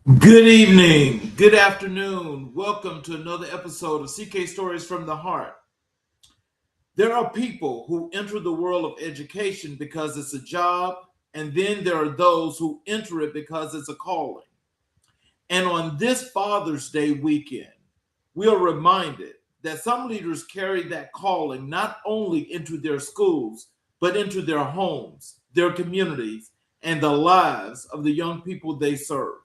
Good evening, good afternoon. Welcome to another episode of CK Stories from the Heart. There are people who enter the world of education because it's a job, and then there are those who enter it because it's a calling. And on this Father's Day weekend, we are reminded that some leaders carry that calling not only into their schools, but into their homes, their communities, and the lives of the young people they serve.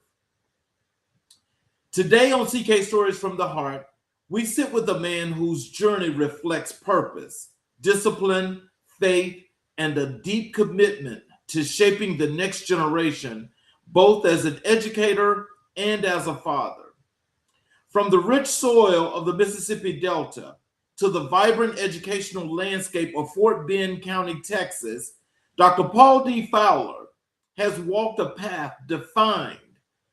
Today on CK Stories from the Heart, we sit with a man whose journey reflects purpose, discipline, faith, and a deep commitment to shaping the next generation, both as an educator and as a father. From the rich soil of the Mississippi Delta to the vibrant educational landscape of Fort Bend County, Texas, Dr. Paul D. Fowler has walked a path defined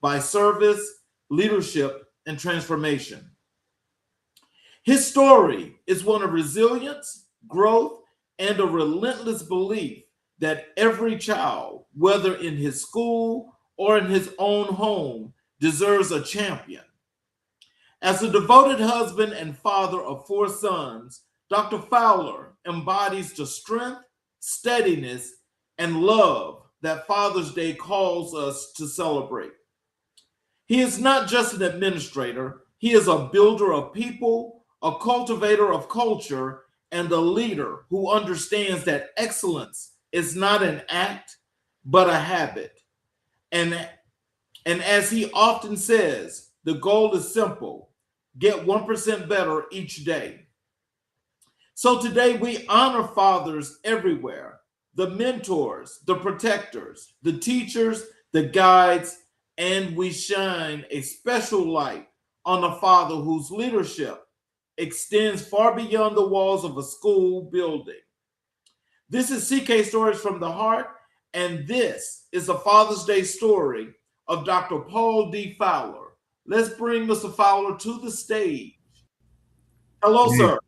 by service, leadership, and transformation. His story is one of resilience, growth, and a relentless belief that every child, whether in his school or in his own home, deserves a champion. As a devoted husband and father of four sons, Dr. Fowler embodies the strength, steadiness, and love that Father's Day calls us to celebrate. He is not just an administrator, he is a builder of people, a cultivator of culture, and a leader who understands that excellence is not an act, but a habit. And, and as he often says, the goal is simple: get 1% better each day. So today we honor fathers everywhere, the mentors, the protectors, the teachers, the guides, and we shine a special light on a father whose leadership extends far beyond the walls of a school building. This is CK Stories from the Heart, and this is a Father's Day story of Dr. Paul D. Fowler. Let's bring Mr. Fowler to the stage. Hello, Hey, sir.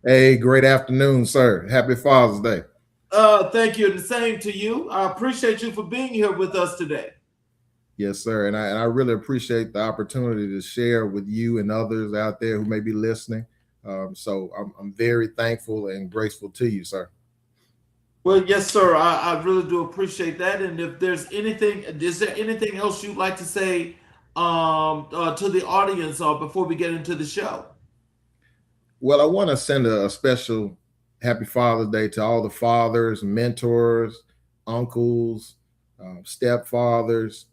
hey, great afternoon, sir. Happy Father's Day. Thank you, and the same to you. I appreciate you for being here with us today. Yes, sir. And I really appreciate the opportunity to share with you and others out there who may be listening. So I'm very thankful and grateful to you, sir. Well, yes, sir. I really do appreciate that. And if there's anything, is there anything else you'd like to say to the audience before we get into the show? Well, I want to send a special happy Father's Day to all the fathers, mentors, uncles, stepfathers,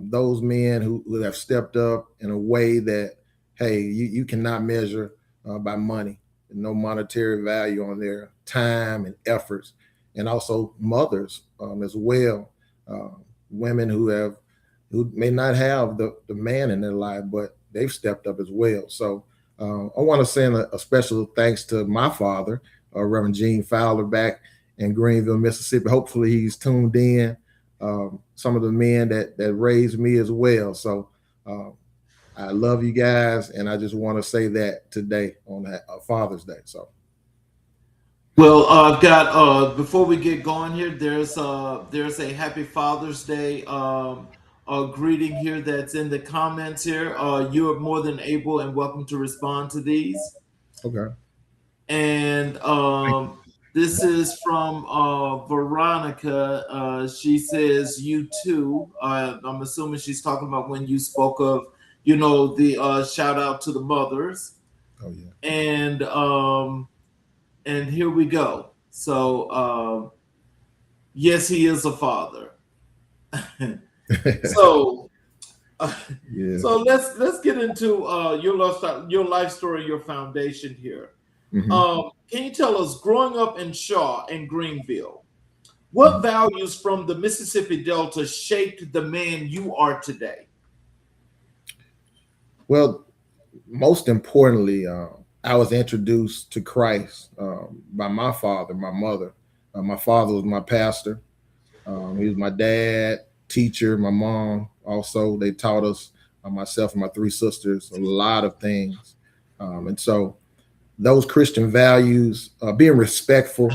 those men who have stepped up in a way that, hey, you cannot measure by money. No monetary value on their time and efforts, and also mothers as well, uh, women who may not have the man in their life, but they've stepped up as well. So I want to send a special thanks to my father, Reverend Gene Fowler, back in Greenville, Mississippi. Hopefully, he's tuned in. Some of the men that raised me as well. So uh, I love you guys, and I just want to say that today on Father's Day. So Well, I've got before we get going here, there's a Happy Father's Day greeting here that's in the comments here. You're more than able and welcome to respond to these. okay, And this is from Veronica. She says, "You too." I'm assuming she's talking about when you spoke of, the shout out to the mothers. oh yeah, And here we go. So, yes, he is a father. so, yeah. so let's get into your life story, your foundation here. Hmm. Can you tell us, growing up in Shaw and Greenville, what values from the Mississippi Delta shaped the man you are today? Well, most importantly, I was introduced to Christ by my father, my mother. My father was my pastor. He was my dad, teacher, my mom. Also, they taught us, myself and my three sisters, a lot of things. And so, those Christian values, being respectful,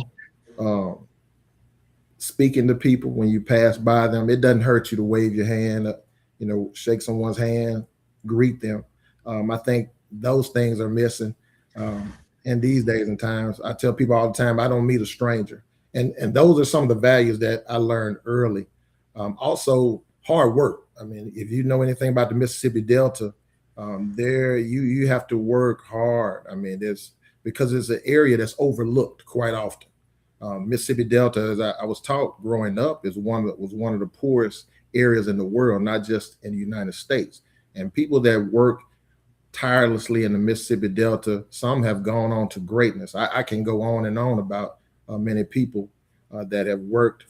speaking to people when you pass by them, it doesn't hurt you to wave your hand. shake someone's hand, greet them. I think those things are missing. In these days and times, I tell people all the time, I don't meet a stranger. And those are some of the values that I learned early. Also, hard work. I mean, if you know anything about the Mississippi Delta, there you have to work hard. I mean, there's because it's an area that's overlooked quite often. Mississippi Delta, as I was taught growing up, is one of the poorest areas in the world, not just in the United States. And people that work tirelessly in the Mississippi Delta, some have gone on to greatness. I can go on and on about many people that have worked.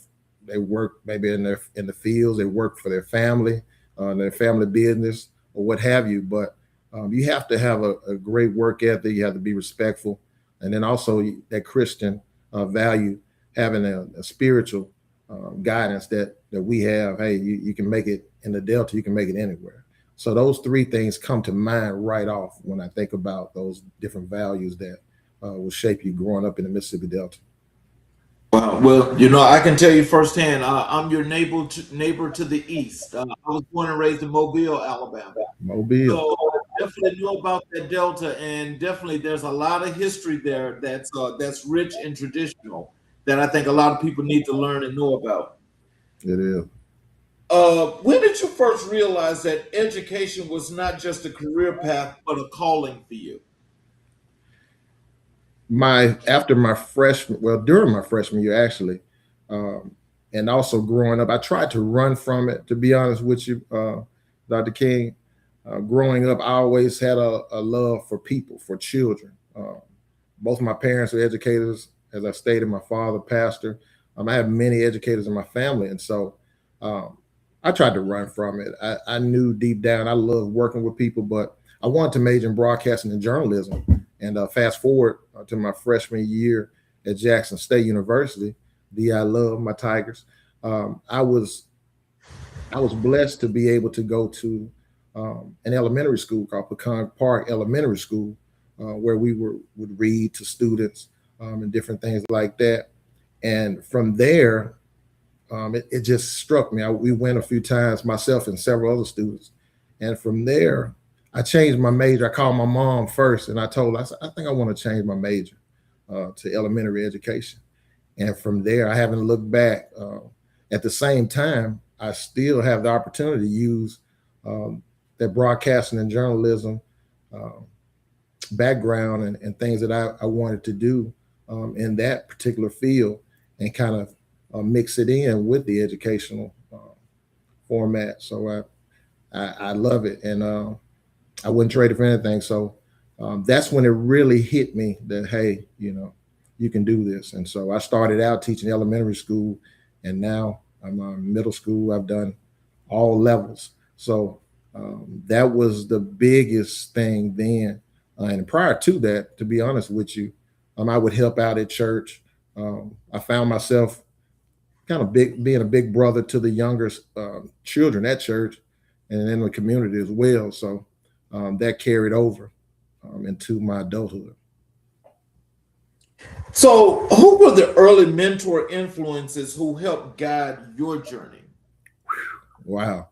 They work maybe in the fields. They work for their family business, or what have you. But you have to have a great work ethic. You have to be respectful, and then also that Christian value, having a spiritual guidance that we have. Hey, you can make it in the Delta. You can make it anywhere. So those three things come to mind right off when I think about those different values that will shape you growing up in the Mississippi Delta. Wow. Well, I can tell you firsthand. I'm your neighbor to the east. I was born and raised in Mobile, Alabama. Mobile. So I definitely know about that Delta, and definitely there's a lot of history there that's rich and traditional that I think a lot of people need to learn and know about. It is. When did you first realize that education was not just a career path but a calling for you? During my freshman year actually, um, and also growing up, I tried to run from it. To be honest with you, Dr. King, growing up, I always had a love for people, for children. Both of my parents were educators. As I stated, my father pastor. I have many educators in my family, and so um, I tried to run from it. I knew deep down I loved working with people, but I wanted to major in broadcasting and journalism. And fast forward to my freshman year at Jackson State University, I love my Tigers. Um, I was I was blessed to be able to go to an elementary school called Pecan Park Elementary School, where would read to students and different things like that. And from there, it just struck me. We went a few times, myself and several other students, and from there, I changed my major. I called my mom first, and I told her, I said, I think I want to change my major to elementary education. And from there, I haven't looked back. At the same time, I still have the opportunity to use um, that broadcasting and journalism uh, background and things that I wanted to do in that particular field, and kind of mix it in with the educational format. So I love it, and I wouldn't trade it for anything. So that's when it really hit me that, hey, you can do this. And so I started out teaching elementary school, and now I'm middle school. I've done all levels. So that was the biggest thing then. And prior to that, to be honest with you, I would help out at church. I found myself kind of being a big brother to the younger children at church and in the community as well. So that carried over into my adulthood. So, who were the early mentor influences who helped guide your journey? Wow.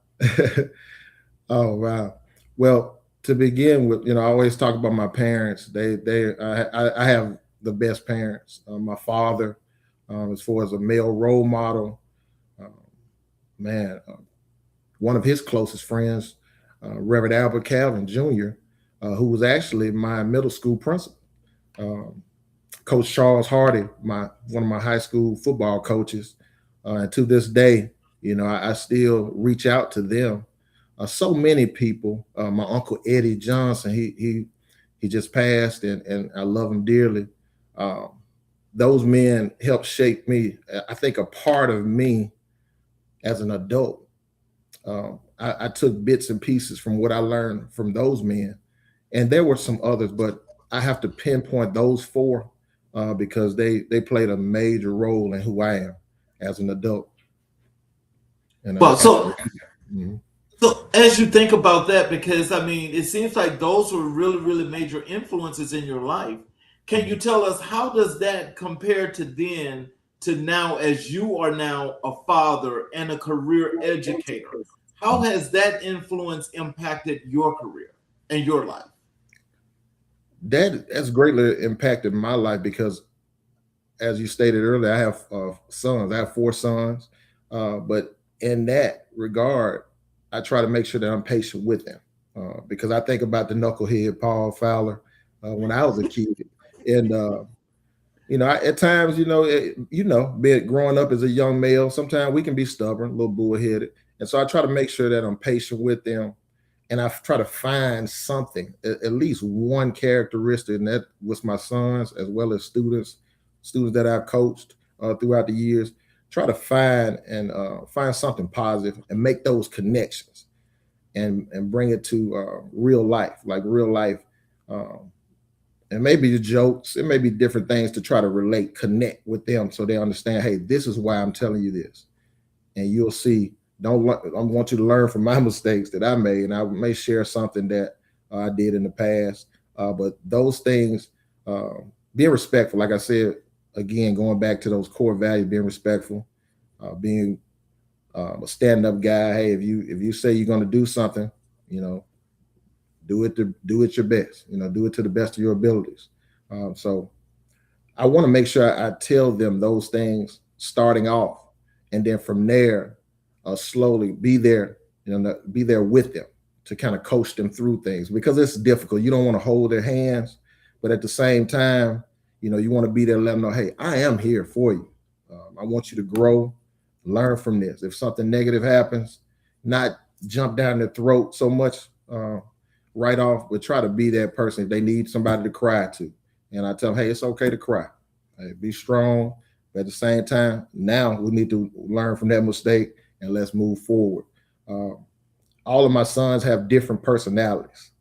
Oh wow. Well, to begin with, I always talk about my parents. I have the best parents. My father, as far as a male role model, uh, man, one of his closest friends, Reverend Albert Calvin Jr., who was actually my middle school principal. Um, Coach Charles Hardy, my one of my high school football coaches, and to this day, I still reach out to them. So many people. My uncle Eddie Johnson, he just passed, and I love him dearly. Um, those men helped shape me. I think a part of me as an adult. I took bits and pieces from what I learned from those men, and there were some others, but I have to pinpoint those four because they played a major role in who I am as an adult. And Well, so mhm. so as you think about that, because I mean, it seems like those were really, really major influences in your life. Can you tell us how does that compare to then to now, as you are now a father and a career educator? How has that influence impacted your career and your life? That has greatly impacted my life because, as you stated earlier, I have sons. I have four sons, but in that regard, I try to make sure that I'm patient with them because I think about the knucklehead Paul Fowler when I was a kid, and at times, being growing up as a young male, sometimes we can be stubborn, a little bullheaded, and so I try to make sure that I'm patient with them, and I try to find something, at least one characteristic, and that was my sons as well as students that I've coached throughout the years. Try to find something positive and make those connections and bring it to real life, like real life. Um, and maybe the jokes, it may be different things to try to relate, connect with them so they understand, hey, this is why I'm telling you this. And you'll see, I want you to learn from my mistakes that I made. And I may share something that I did in the past. But those things, uh, being respectful, like I said, again, going back to those core values, being respectful, being a stand up guy. Hey, if you say you're going to do something, you know, do it your best. Do it to the best of your abilities. So I want to make sure I tell them those things starting off, and then from there, slowly be there with them to kind of coach them through things because it's difficult. You don't want to hold their hands, but at the same time, you want to be there, let them know, hey, I am here for you. I want you to grow, learn from this. If something negative happens, not jump down their throat so much right off, but try to be that person if they need somebody to cry to. And I tell them, hey, it's okay to cry. Hey, be strong. But at the same time, now we need to learn from that mistake and let's move forward. Uh, all of my sons have different personalities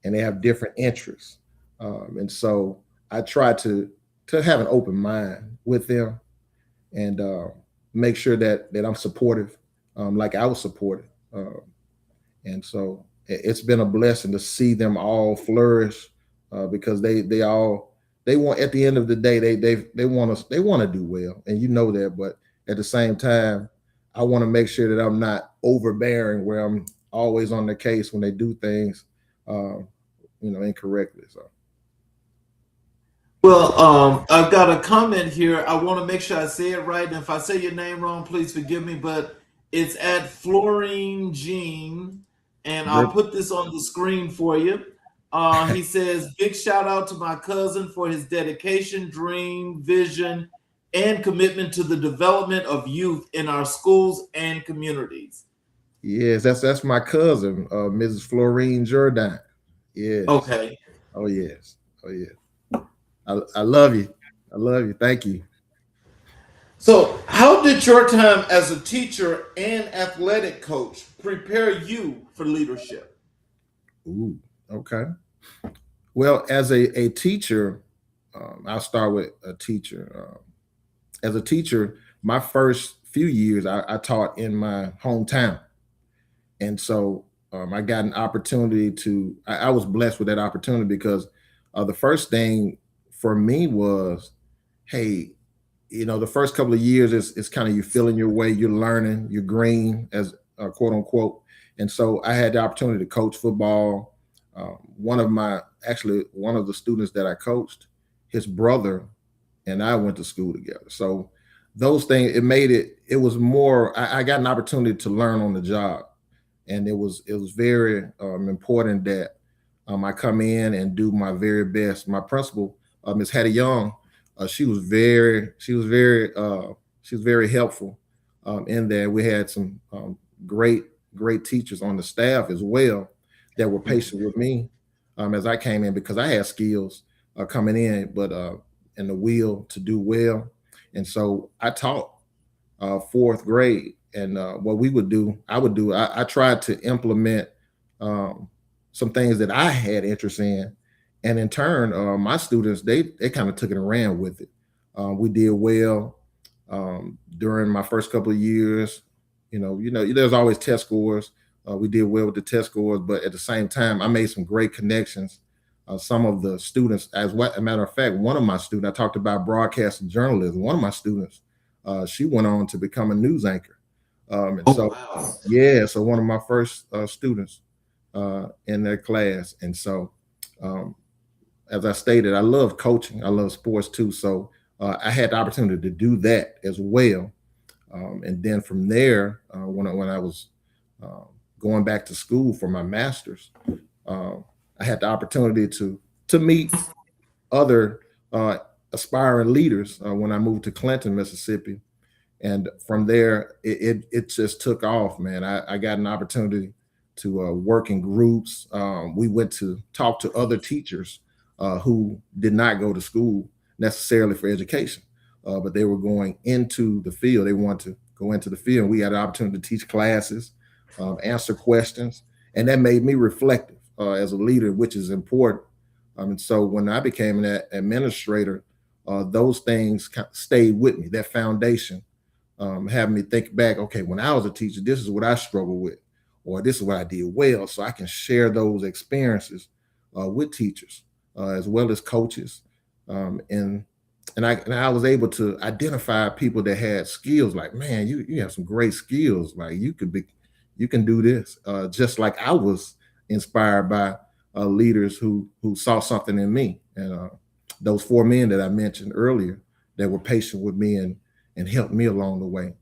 and they have different interests. And so I try to have an open mind with them and make sure that I'm supportive, like I was supported. And so it's been a blessing to see them all flourish because they want, at the end of the day, they want to do well, and that. But at the same time, I want to make sure that I'm not overbearing, where I'm always on the case when they do things, uh, incorrectly. So Well, I've got a comment here. I want to make sure I say it right. And if I say your name wrong, please forgive me. But it's at Florine Jean, and I'll great. put this on the screen for you. He says, "Big shout out to my cousin for his dedication, dream, vision, and commitment to the development of youth in our schools and communities." Yes, that's my cousin, Mrs. Florine Jordan. Yes. Okay. Oh yes. Oh yeah. I love you. I love you. Thank you. So, how did your time as a teacher and athletic coach prepare you for leadership? Ooh. Okay. Well, as a teacher, I'll start with a teacher. As a teacher, my first few years I taught in my hometown, and so I got an opportunity to. I was blessed with that opportunity because the first thing for me was, hey, the first couple of years is kind of you feeling your way, you're learning, you're green as quote unquote. And so I had the opportunity to coach football. One of the students that I coached, his brother and I went to school together. So those things, it was more, I got an opportunity to learn on the job. And it was very important that I come in and do my very best. My principal, Miss Hattie Young, she was very helpful in there. We had some great teachers on the staff as well that were patient with me as I came in because I had skills coming in, but and the will to do well. And so I taught fourth grade. And what we would do, I tried to implement um, some things that I had interest in. And in turn, my students, they kind of took it and ran with it. We did well during my first couple of years. There's always test scores. We did well with the test scores, but at the same time, I made some great connections. Some of the students, a matter of fact, one of my students, I talked about broadcast and journalism. One of my students, she went on to become a news anchor And Oh, so, wow. yeah, so one of my first students in that class. And so, um, as I stated, I love coaching. I love sports too. So I had the opportunity to do that as well. And then from there, when I was uh, going back to school for my master's, uh, I had the opportunity to meet other uh, aspiring leaders when I moved to Clinton, Mississippi. And from there, it just took off, man. I got an opportunity to work in groups. We went to talk to other teachers who did not go to school necessarily for education, but they were going into the field. They wanted to go into the field. We had an opportunity to teach classes, answer questions, and that made me reflective as a leader, which is important. And so when I became an administrator, those things stayed with me. That foundation having me think back, okay, when I was a teacher, this is what I struggled with, or this is what I did well, so I can share those experiences with teachers as well as coaches, and I was able to identify people that had skills. Like, man, you have some great skills. Like you can do this. Just like I was inspired by leaders who saw something in me, and those four men that I mentioned earlier that were patient with me and helped me along the way.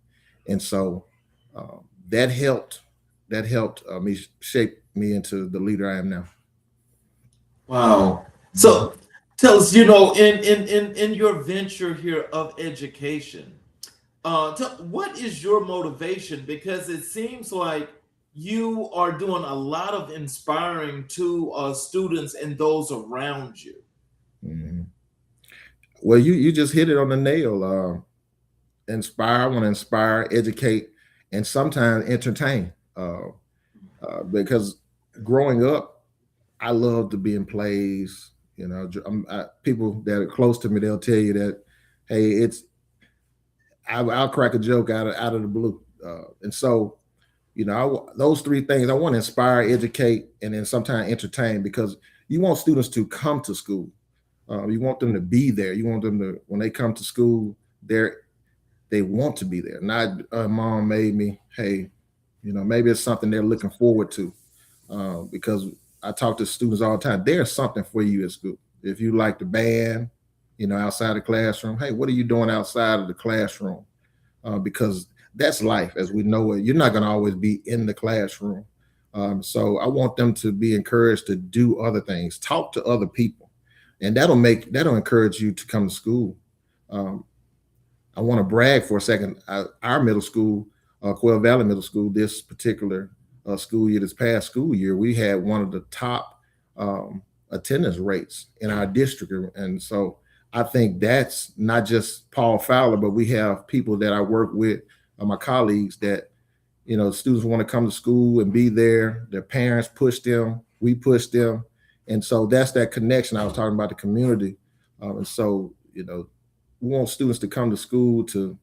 And so uh, that helped me shape me into the leader I am now. Wow. Mhm. So tell us, in your venture here of education, what is your motivation? Because it seems like you are doing a lot of inspiring to students and those around you. Mhm. Well, you just hit it on the nail. Inspire. I want to inspire, educate, and sometimes entertain. Because growing up, I love to be in plays. You know, people that are close to me, they'll tell you that, hey, I'll crack a joke out of the blue. And so, those three things, I want to inspire, educate, and then sometimes entertain, because you want students to come to school. You want them to be there. You want them to, when they come to school, they want to be there. Not mom made me. Hey, maybe it's something they're looking forward to. Because I talk to students all the time. There's something for you at school. If you like the band, outside the classroom, hey, what are you doing outside of the classroom? Because that's life as we know it. You're not going to always be in the classroom. So I want them to be encouraged to do other things, talk to other people, and that'll encourage you to come to school. Um, I want to brag for a second. Our middle school, Quail Valley Middle School, this particular school year, this past school year, we had one of the top attendance rates in our district. And so I think that's not just Paul Fowler, but we have people that I work with, my colleagues, that, students want to come to school and be there. Their parents push them, we push them. And so that's that connection I was talking about, the community. And so, we want students to come to school to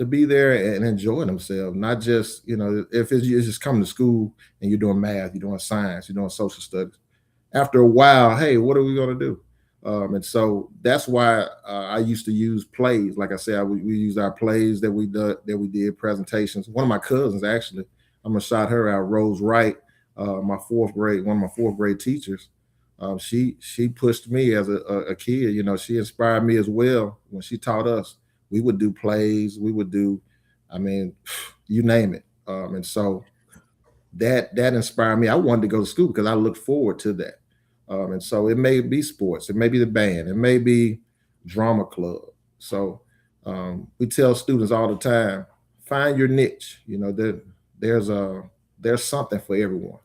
be there and enjoy themselves, not just, if it's just coming to school and you're doing math, you're doing science, you're doing social studies. After a while, hey, what are we going to do? And so that's why I used to use plays. Like I said, we used our plays that we did presentations. One of my cousins, actually, I'm gonna shout her out, Rose Wright, one of my fourth grade teachers. She pushed me as a kid. She inspired me as well when she taught us. We would do plays. We would do, I mean, you name it. And so that inspired me. I wanted to go to school because I looked forward to that. And so it may be sports, it may be the band, it may be drama club. So we tell students all the time, find your niche. There's a there's something for everyone,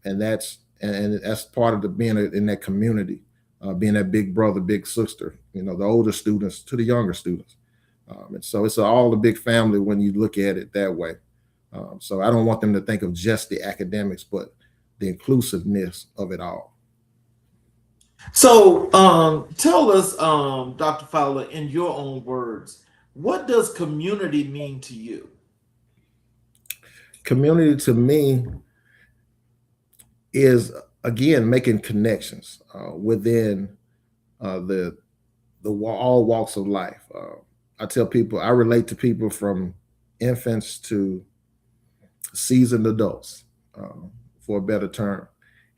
and that's part of the being in that community, being that big brother, big sister. The older students to the younger students, and so it's all a big family when you look at it that way. So I don't want them to think of just the academics, but the inclusiveness of it all. So tell us, Dr. Fowler, in your own words, what does community mean to you? Community to me is, again, making connections within all walks of life. I tell people I relate to people from infants to seasoned adults, for a better term.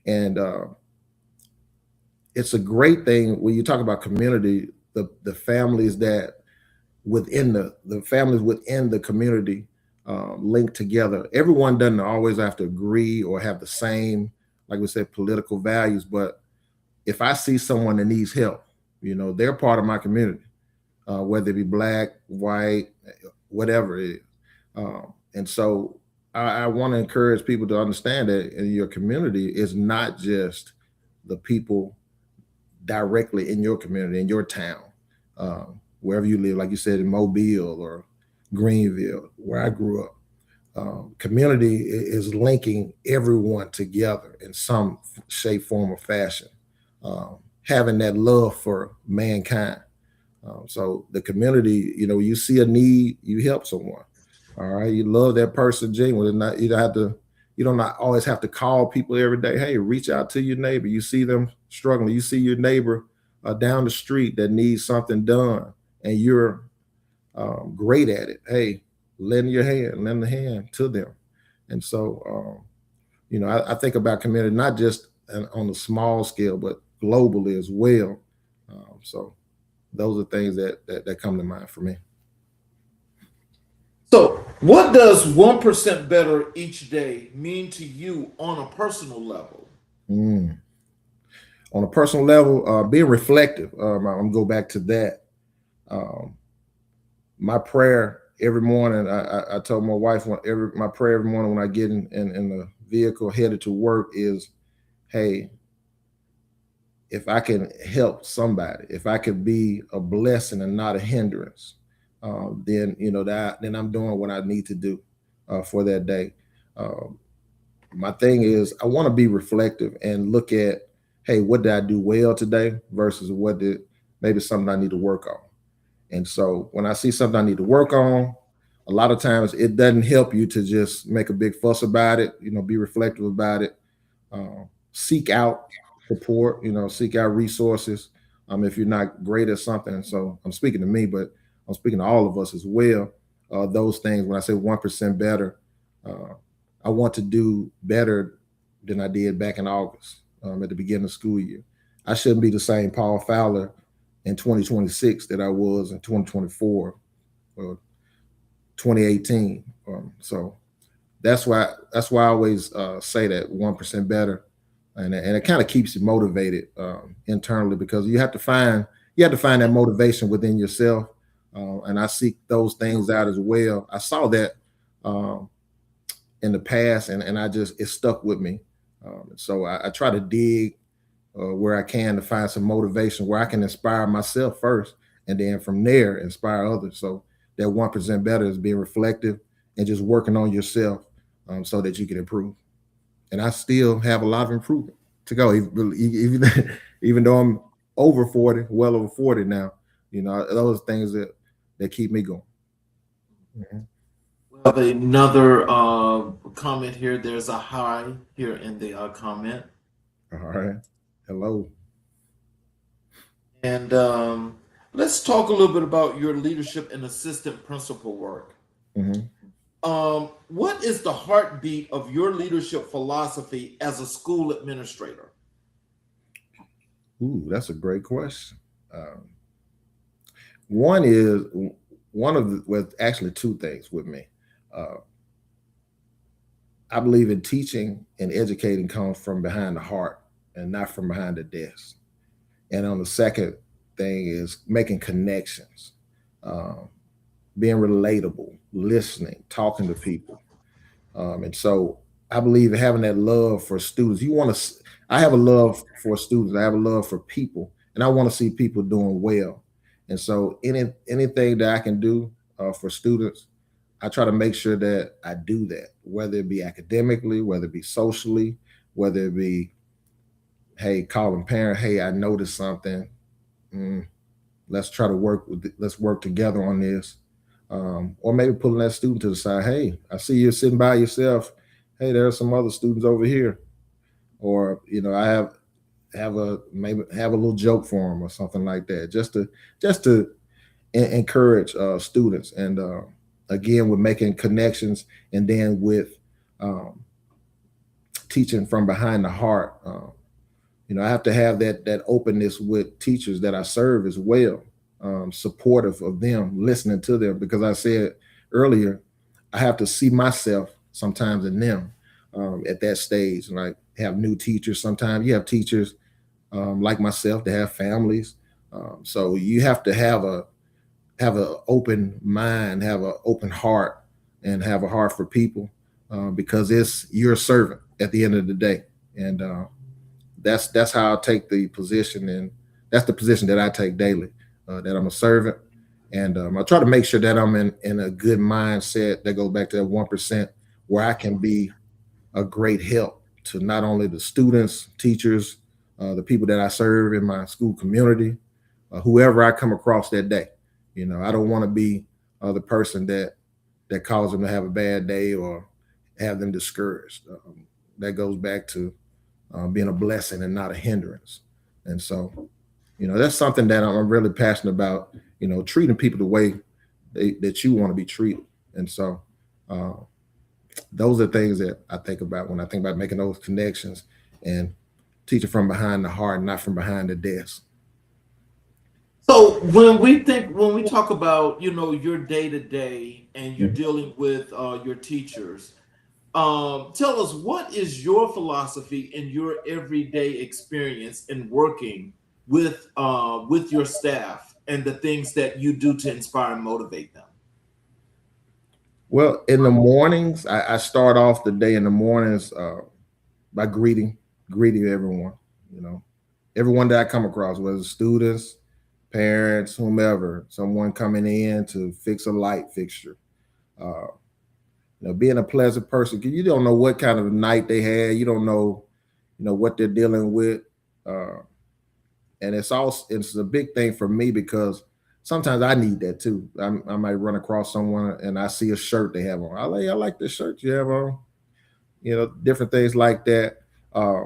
And it's a great thing when you talk about community, the families that within the families within the community linked together. Everyone doesn't always have to agree or have the same, like we said, political values. But if I see someone that needs help, they're part of my community, whether it be black, white, whatever it is. And so I want to encourage people to understand that in your community is not just the people directly in your community, in your town, wherever you live, like you said, in Mobile or Greenville, where I grew up. Community is linking everyone together in some shape, form, or fashion, having that love for mankind. So the community, you see a need, you help someone. All right, you love that person genuinely. Not you don't not always have to call people every day. Hey, reach out to your neighbor. You see them struggling. You see your neighbor down the street that needs something done, and you're great at it. Hey, lend a hand to them. And so, I think about community not just on a small scale, but globally as well. So those are things that come to mind for me. So, what does 1% better each day mean to you on a personal level? Mm. On a personal level, being reflective. I'm gonna go back to that. Um, my prayer every morning. I told my wife my prayer every morning when I get in the vehicle headed to work is, hey, if I can help somebody, if I could be a blessing and not a hindrance, then then I'm doing what I need to do for that day. Um, my thing is I want to be reflective and look at, hey, what did I do well today versus what did maybe something I need to work on. And so when I see something I need to work on, a lot of times it doesn't help you to just make a big fuss about it, be reflective about it, seek out support, seek out resources. If you're not great at something. So I'm speaking to me, but I'm speaking to all of us as well. Those things, when I say 1% better, uh, I want to do better than I did back in August, at the beginning of the school year. I shouldn't be the same Paul Fowler in 2026 that I was in 2024 or 2018. So that's why I always say that 1% better, and it kind of keeps you motivated internally, because you have to find that motivation within yourself, and I seek those things out as well. I saw that um, in the past, and it stuck with me. So I try to dig where I can to find some motivation where I can inspire myself first, and then from there inspire others. So that 1% better is being reflective and just working on yourself, so that you can improve. And I still have a lot of improvement to go, even though I'm over 40, well over 40 now. Those things that keep me going. Mhm. We have another comment here. There's a hi here in the comment. All right. Hello. And let's talk a little bit about your leadership and assistant principal work. Hmm. What is the heartbeat of your leadership philosophy as a school administrator? Ooh, that's a great question. Um, one is one of the, well, actually two things with me. Uh, I believe in teaching and educating comes from behind the heart and not from behind the desk. And on the second thing is making connections, um, being relatable, listening, talking to people. And so I believe in having that love for students. I have a love for students. I have a love for people, and I want to see people doing well. And so anything that I can do for students, I try to make sure that I do that, whether it be academically, whether it be socially, whether it be, hey, calling parent, hey, I noticed something. Mm, let's work together on this, or maybe pulling that student to the side. Hey, I see you sitting by yourself. Hey, there are some other students over here, or I have a maybe have a little joke for them or something like that, just to encourage students, and again with making connections, and then with um, teaching from behind the heart. I have to have that openness with teachers that I serve as well, supportive of them, listening to them, because I said earlier, I have to see myself sometimes in them at that stage. And I have new teachers. Sometimes you have teachers like myself that have families, so you have to have an open mind, have an open heart, and have a heart for people, because it's your servant at the end of the day. And that's how I take the position, and that's the position that I take daily. That I'm a servant, and I try to make sure that I'm in a good mindset. That goes back to that 1%, where I can be a great help to not only the students, teachers, the people that I serve in my school community, whoever I come across that day. I don't want to be the person that causes them to have a bad day or have them discouraged. That goes back to being a blessing and not a hindrance. And so, that's something that I'm really passionate about. Treating people the way that you want to be treated. And so, uh, those are things that I think about when I think about making those connections and teaching from behind the heart, not from behind the desk. So when we talk about your day to day and you're dealing with your teachers, tell us, what is your philosophy in your everyday experience in working with your staff and the things that you do to inspire and motivate them. Well, in the mornings, I start off the day in the mornings by greeting everyone. You know, everyone that I come across, whether students, parents, whomever, someone coming in to fix a light fixture. Uh, being a pleasant person, 'cause you don't know what kind of night they had. You don't know, what they're dealing with, uh, and it's a big thing for me because sometimes I need that too. I might run across someone and I see a shirt they have on. I like this shirt you have on. Different things like that. Uh,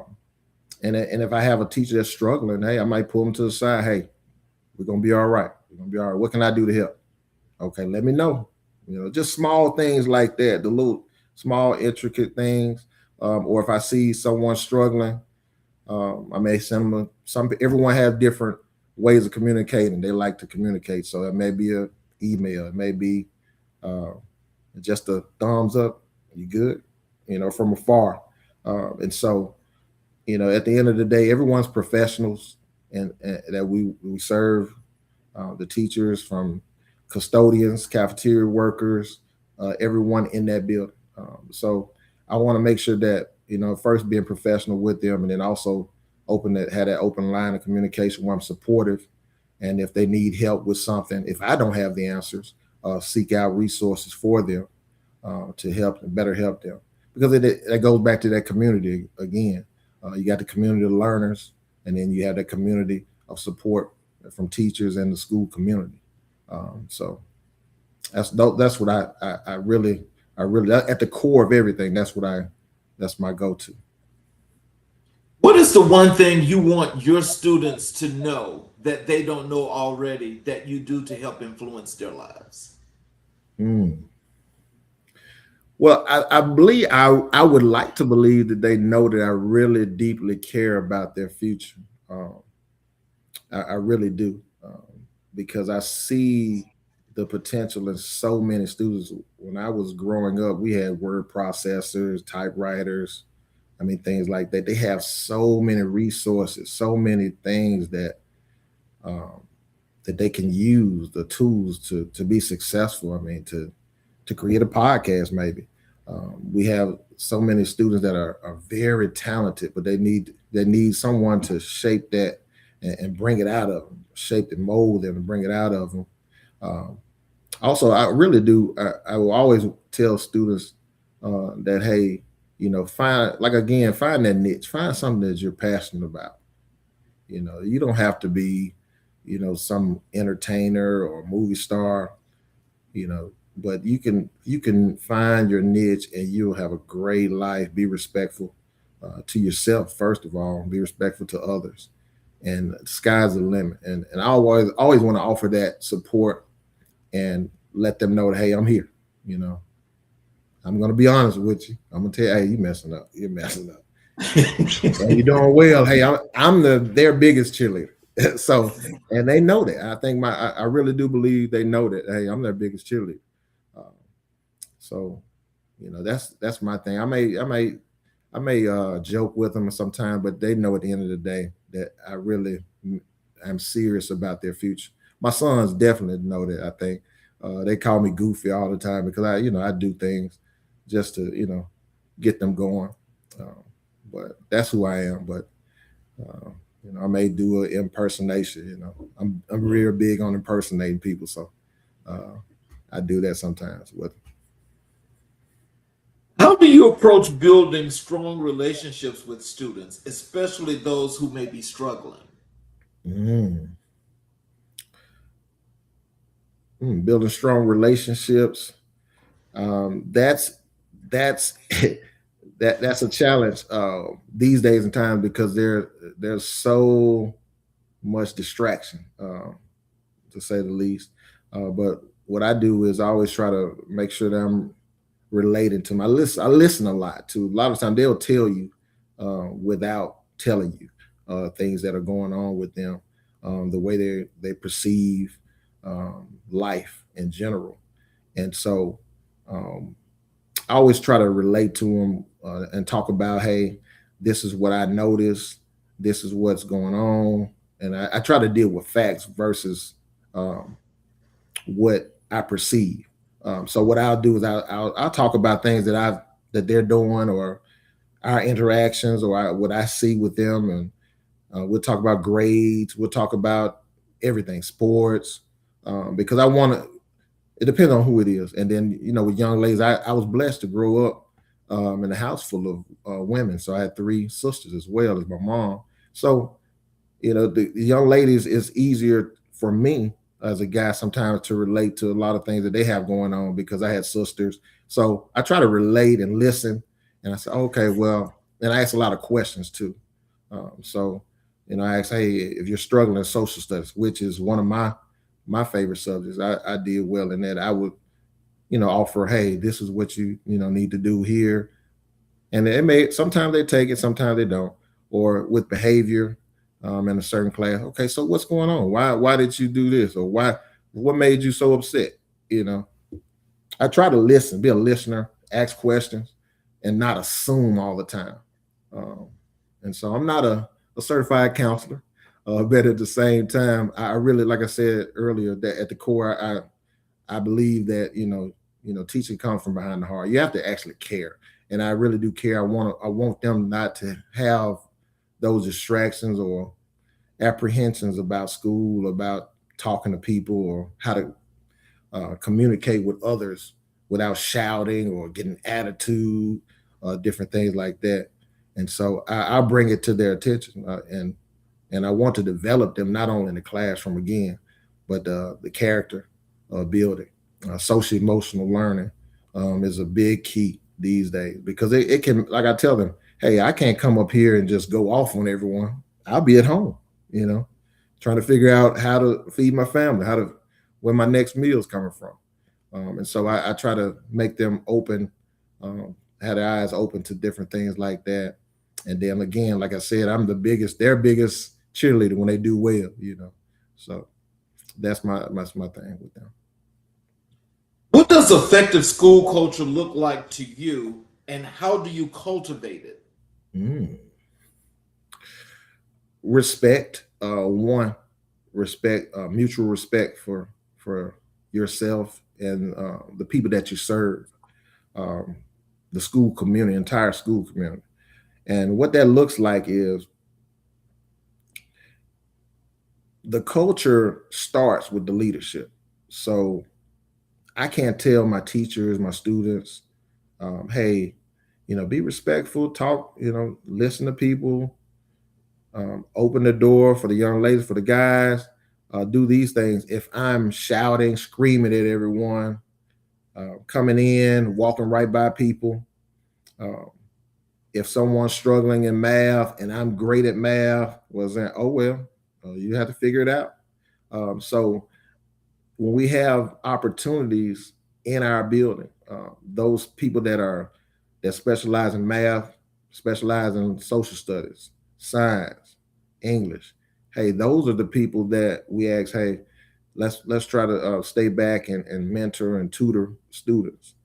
and if I have a teacher that's struggling, hey, I might pull them to the side. Hey, we're gonna be all right. We're gonna be all right. What can I do to help? Okay, let me know. Just small things like that, the little small intricate things. Or if I see someone struggling, I may send them some. Everyone has different ways of communicating. They like to communicate, so it may be a email, it may be uh, just a thumbs up. You good? From afar. And so, at the end of the day, everyone's professionals, and that we serve the teachers, from custodians, cafeteria workers, everyone in that building. So I want to make sure that first being professional with them, and then also had that open line of communication where I'm supportive, and if they need help with something, if I don't have the answers, seek out resources for them to help and better help them, because it goes back to that community again. You got the community of learners, and then you have that community of support from teachers and the school community. So that's what I really at the core of everything. That's my go-to. What is the one thing you want your students to know that they don't know already that you do to help influence their lives? Mm. Well, I believe I would like to believe that they know that I really deeply care about their future. Um, I really do, because I see the potential in so many students. When I was growing up, we had word processors, typewriters. I mean, things like that. They have so many resources, so many things um, that they can use, the tools to be successful. I mean, to create a podcast, maybe. We have so many students that are very talented, but they need someone to shape that and bring it out of them, shape and mold them and bring it out of them. Um, Also, I really do. I will always tell students that, hey, find that niche, find something that you're passionate about. You don't have to be, some entertainer or movie star, but you can find your niche and you'll have a great life. Be respectful to yourself first of all, be respectful to others, and the sky's the limit. And I always want to offer that support and let them know that, hey, I'm here. You know, I'm gonna be honest with you. I'm gonna tell you, hey, you messing up. You're messing up. And you're doing well. Hey, I'm their biggest cheerleader. So, and they know that. I think I really do believe they know that. Hey, I'm their biggest cheerleader. Uh, so, that's my thing. I may joke with them sometimes, but they know at the end of the day that I really am serious about their future. My sons definitely know that. I think they call me goofy all the time because I do things just to get them going. Um, but that's who I am. But uh, I may do an impersonation. I'm real big on impersonating people, so uh, I do that sometimes. With How do you approach building strong relationships with students, especially those who may be struggling? mm, building strong relationships. That's that's a challenge these days and times because there's so much distraction, to say the least. But what I do is I always try to make sure that I'm relating to my list. I listen a lot to. A lot of times they'll tell you without telling you things that are going on with them, the way they perceive life in general, and so. Um, I always try to relate to them and talk about, hey, this is what I noticed, this is what's going on, and I try to deal with facts versus um, what I perceive. So what I'll do is I'll talk about things that they're doing or our interactions or what I see with them, and we'll talk about grades, we'll talk about everything, sports, because I want to it depends on who it is. And then, with young ladies, I was blessed to grow up in a house full of women. So I had three sisters as well as my mom. So, the young ladies is easier for me as a guy sometimes to relate to a lot of things that they have going on because I had sisters. So I try to relate and listen. And I said, okay, well, and I ask a lot of questions too. So, I ask, hey, if you're struggling in social studies, which is one of my favorite subjects, I did well in that. I would, offer, hey, this is what you need to do here, and it may sometimes they take it, sometimes they don't. Or with behavior, in a certain class, okay, so what's going on? Why did you do this? Or what made you so upset? You know, I try to listen, be a listener, ask questions, and not assume all the time. Um, and so I'm not a certified counselor, but at the same time, I really, like I said earlier, that at the core, I believe that teaching comes from behind the heart. You have to actually care, and I really do care. I want them not to have those distractions or apprehensions about school, about talking to people, or how to communicate with others without shouting or getting attitude, different things like that. And so I bring it to their attention, and I want to develop them not only in the classroom again, but the character building, social emotional learning is a big key these days because it can, like I tell them, hey, I can't come up here and just go off on everyone. I'll be at home, you know, trying to figure out how to feed my family, where my next meal is coming from. And so I try to make them open, have their eyes open to different things like that. And then again, like I said, I'm their biggest cheerleader when they do well. So that's my thing with them. What does effective school culture look like to you, and how do you cultivate it? Mm. Respect, one, respect, mutual respect for yourself and the people that you serve, um, the school community, entire school community. And what that looks like is the culture starts with the leadership. So I can't tell my teachers, my students, hey, be respectful, talk, listen to people, open the door for the young ladies, for the guys, do these things. If I'm shouting, screaming at everyone, coming in, walking right by people, uh, if someone's struggling in math and I'm great at math, well, then, oh well, you have to figure it out. So when we have opportunities, in our building. Those people that specialize in math, specialize in social studies, science, English. Hey, those are the people that we ask. Hey, let's try to stay back and mentor and tutor students.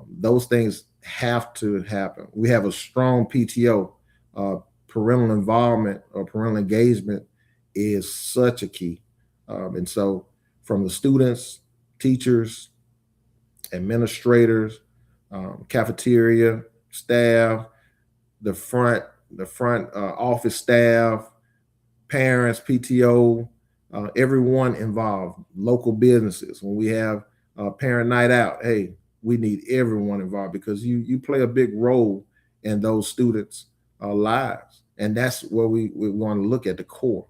Those things have to happen. We have a strong PTO. Parental involvement or parental engagement is such a key, and so from the students, teachers, administrators, cafeteria staff, the front office staff, parents, PTO, everyone involved, local businesses. When we have parent night out, hey, we need everyone involved because you play a big role in those students' lives, and that's where we want to look at the core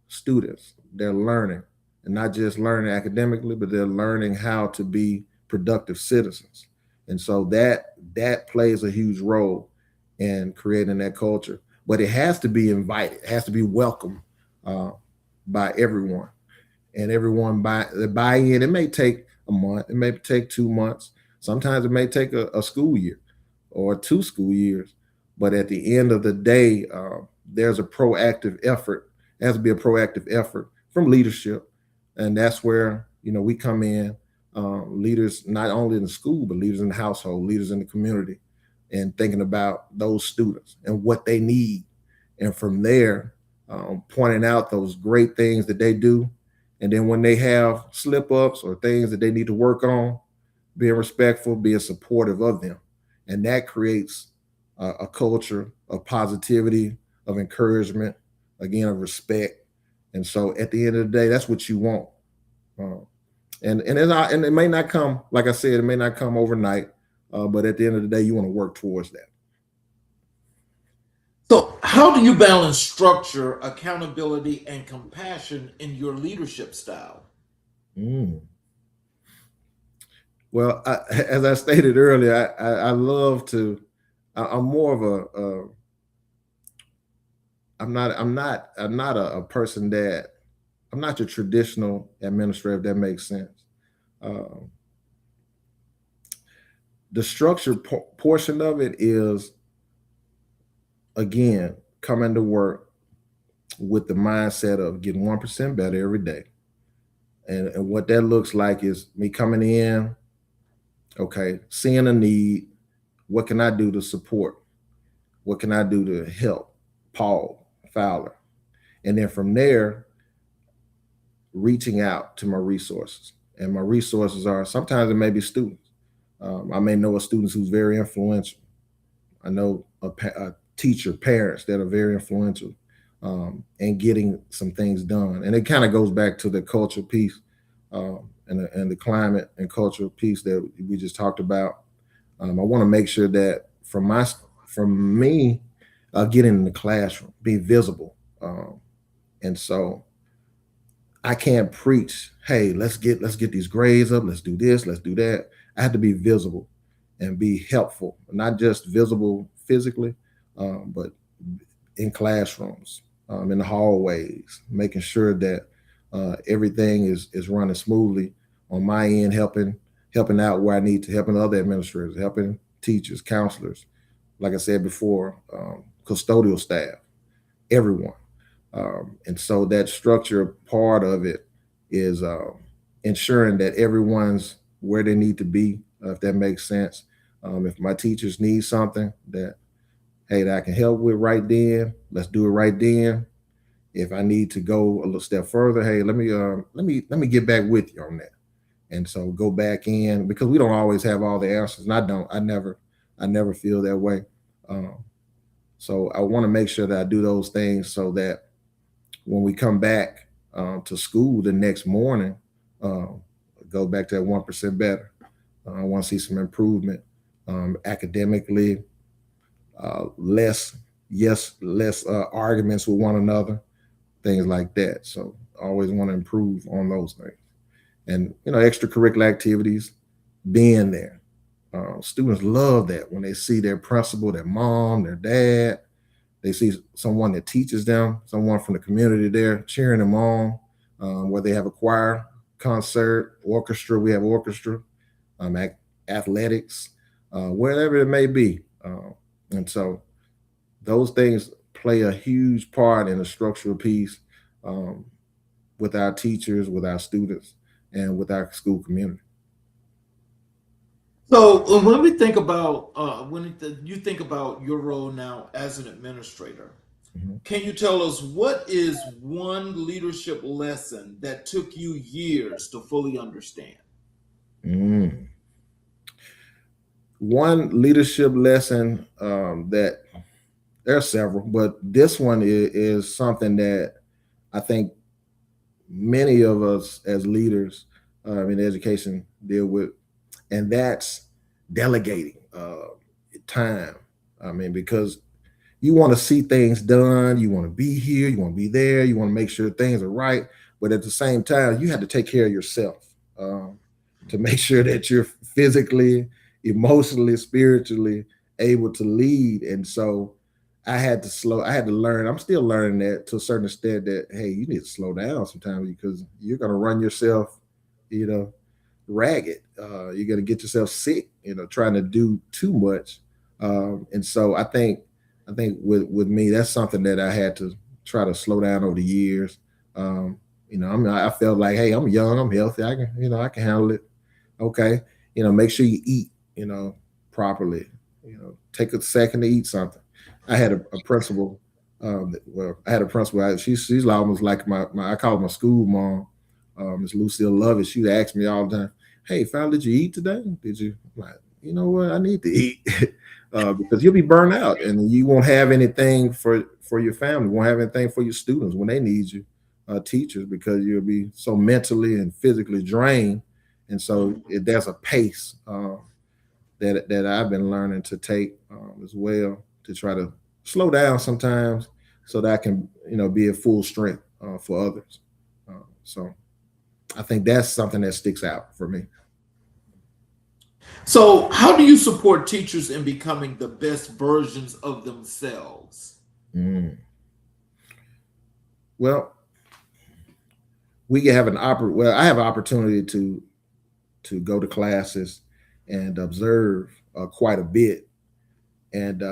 students. They're learning, and not just learning academically, but they're learning how to be productive citizens, and so that plays a huge role in creating that culture. But it has to be invited, it has to be welcomed uh, by everyone, and everyone buy in. It may take a month, it may take 2 months, sometimes it may take a school year or 2 school years. But at the end of the day, there's a proactive effort. There has to be a proactive effort from leadership, and that's where we come in. Leaders not only in the school, but leaders in the household, leaders in the community, and thinking about those students and what they need, and from there, pointing out those great things that they do, and then when they have slip ups or things that they need to work on, being respectful, being supportive of them, and that creates a culture of positivity, of encouragement, again of respect. And so, at the end of the day, that's what you want. Uh, and it may not come, like I said, it may not come overnight, but at the end of the day, you want to work towards that. So, how do you balance structure, accountability, and compassion in your leadership style? Mm. Well, as I stated earlier, I love to. I'm more of I'm not a person that I'm not your traditional administrator. If that makes sense. Uh, the structure portion of it is, again, coming to work with the mindset of getting 1% better every day. And what that looks like is me coming in, okay, seeing a need. What can I do to support? What can I do to help Paul Fowler? And then from there, reaching out to my resources. And my resources are, sometimes it may be students. I may know a student who's very influential. I know a teacher, parents that are very influential, and getting some things done. And it kind of goes back to the culture piece, and the climate and cultural piece that we just talked about. I want to make sure that from me, getting in the classroom, be visible. And so I can't preach, hey, let's get these grades up, let's do this, let's do that. I have to be visible and be helpful, not just visible physically, but in classrooms, in the hallways, making sure that everything is running smoothly on my end, helping out where I need to, helping other administrators, helping teachers, counselors, like I said before, custodial staff, everyone. And so that structure part of it is ensuring that everyone's where they need to be, if that makes sense. If my teachers need something that, hey, that I can help with right then, let's do it right then. If I need to go a little step further, hey, let me get back with you on that. And so go back in, because we don't always have all the answers, and I never feel that way. Um, so I want to make sure that I do those things so that when we come back to school the next morning, um, go back to that 1% better. I want to see some improvement, academically, less less arguments with one another, things like that. So I always want to improve on those things, and extracurricular activities, being there. Students love that when they see their principal, their mom, their dad. They see someone that teaches them, someone from the community there cheering them on. Where they have a choir, concert, orchestra. We have orchestra. um, ac- athletics, whatever it may be. And so those things play a huge part in the structural piece, um, with our teachers, with our students, and with our school community. So when we think about you think about your role now as an administrator, Mhm. can you tell us what is one leadership lesson that took you years to fully understand? Mm. One leadership lesson, that there are several, but this one is something that I think many of us as leaders, in education deal with, and that's delegating time. I mean, because you want to see things done, you want to be here, you want to be there, you want to make sure things are right, but at the same time, you have to take care of yourself, um, to make sure that you're physically, emotionally, spiritually able to lead. And so I had to learn. I'm still learning that to a certain extent that, hey, you need to slow down sometimes because you're going to run yourself, you know, ragged. You're going to get yourself sick, trying to do too much. And so I think with me, that's something that I had to try to slow down over the years. Um, I felt like, hey, I'm young, I'm healthy, I can handle it. Okay, make sure you eat, properly. Take a second to eat something. I had a principal. Well, I had a principal. She's almost like my I call her my school mom. Miss Lucille Lovett. She'd ask me all the time, "Hey, Fallon, did you eat today? Did you?" I'm like, you know what? I need to eat, because you'll be burned out, and you won't have anything for your family. Won't have anything for your students when they need you, teachers, because you'll be so mentally and physically drained. And so Mhm. there's a pace, that I've been learning to take, as well, to try to slow down sometimes so that I can, be at full strength, for others. So I think that's something that sticks out for me. So, how do you support teachers in becoming the best versions of themselves? Mm. Well, we have well, I have an opportunity to go to classes and observe, quite a bit, and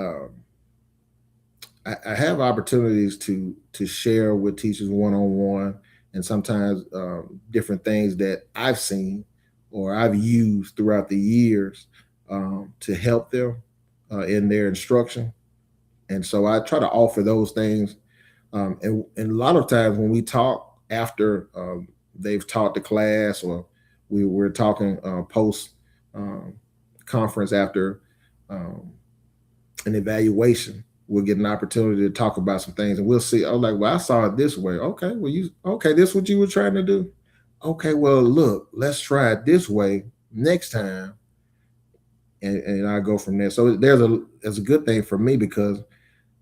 I have opportunities to share with teachers one on one, and sometimes, different things that I've seen or I've used throughout the years, to help them, in their instruction. And so I try to offer those things, and a lot of times when we talk after, they've taught the class, or we're talking, post, um, conference after, um, an evaluation, we'll get an opportunity to talk about some things, and we'll see. Oh, like, well, I saw it this way. Okay, well, this what you were trying to do. Okay, well, look, let's try it this way next time, and I go from there. So there's a good thing for me because,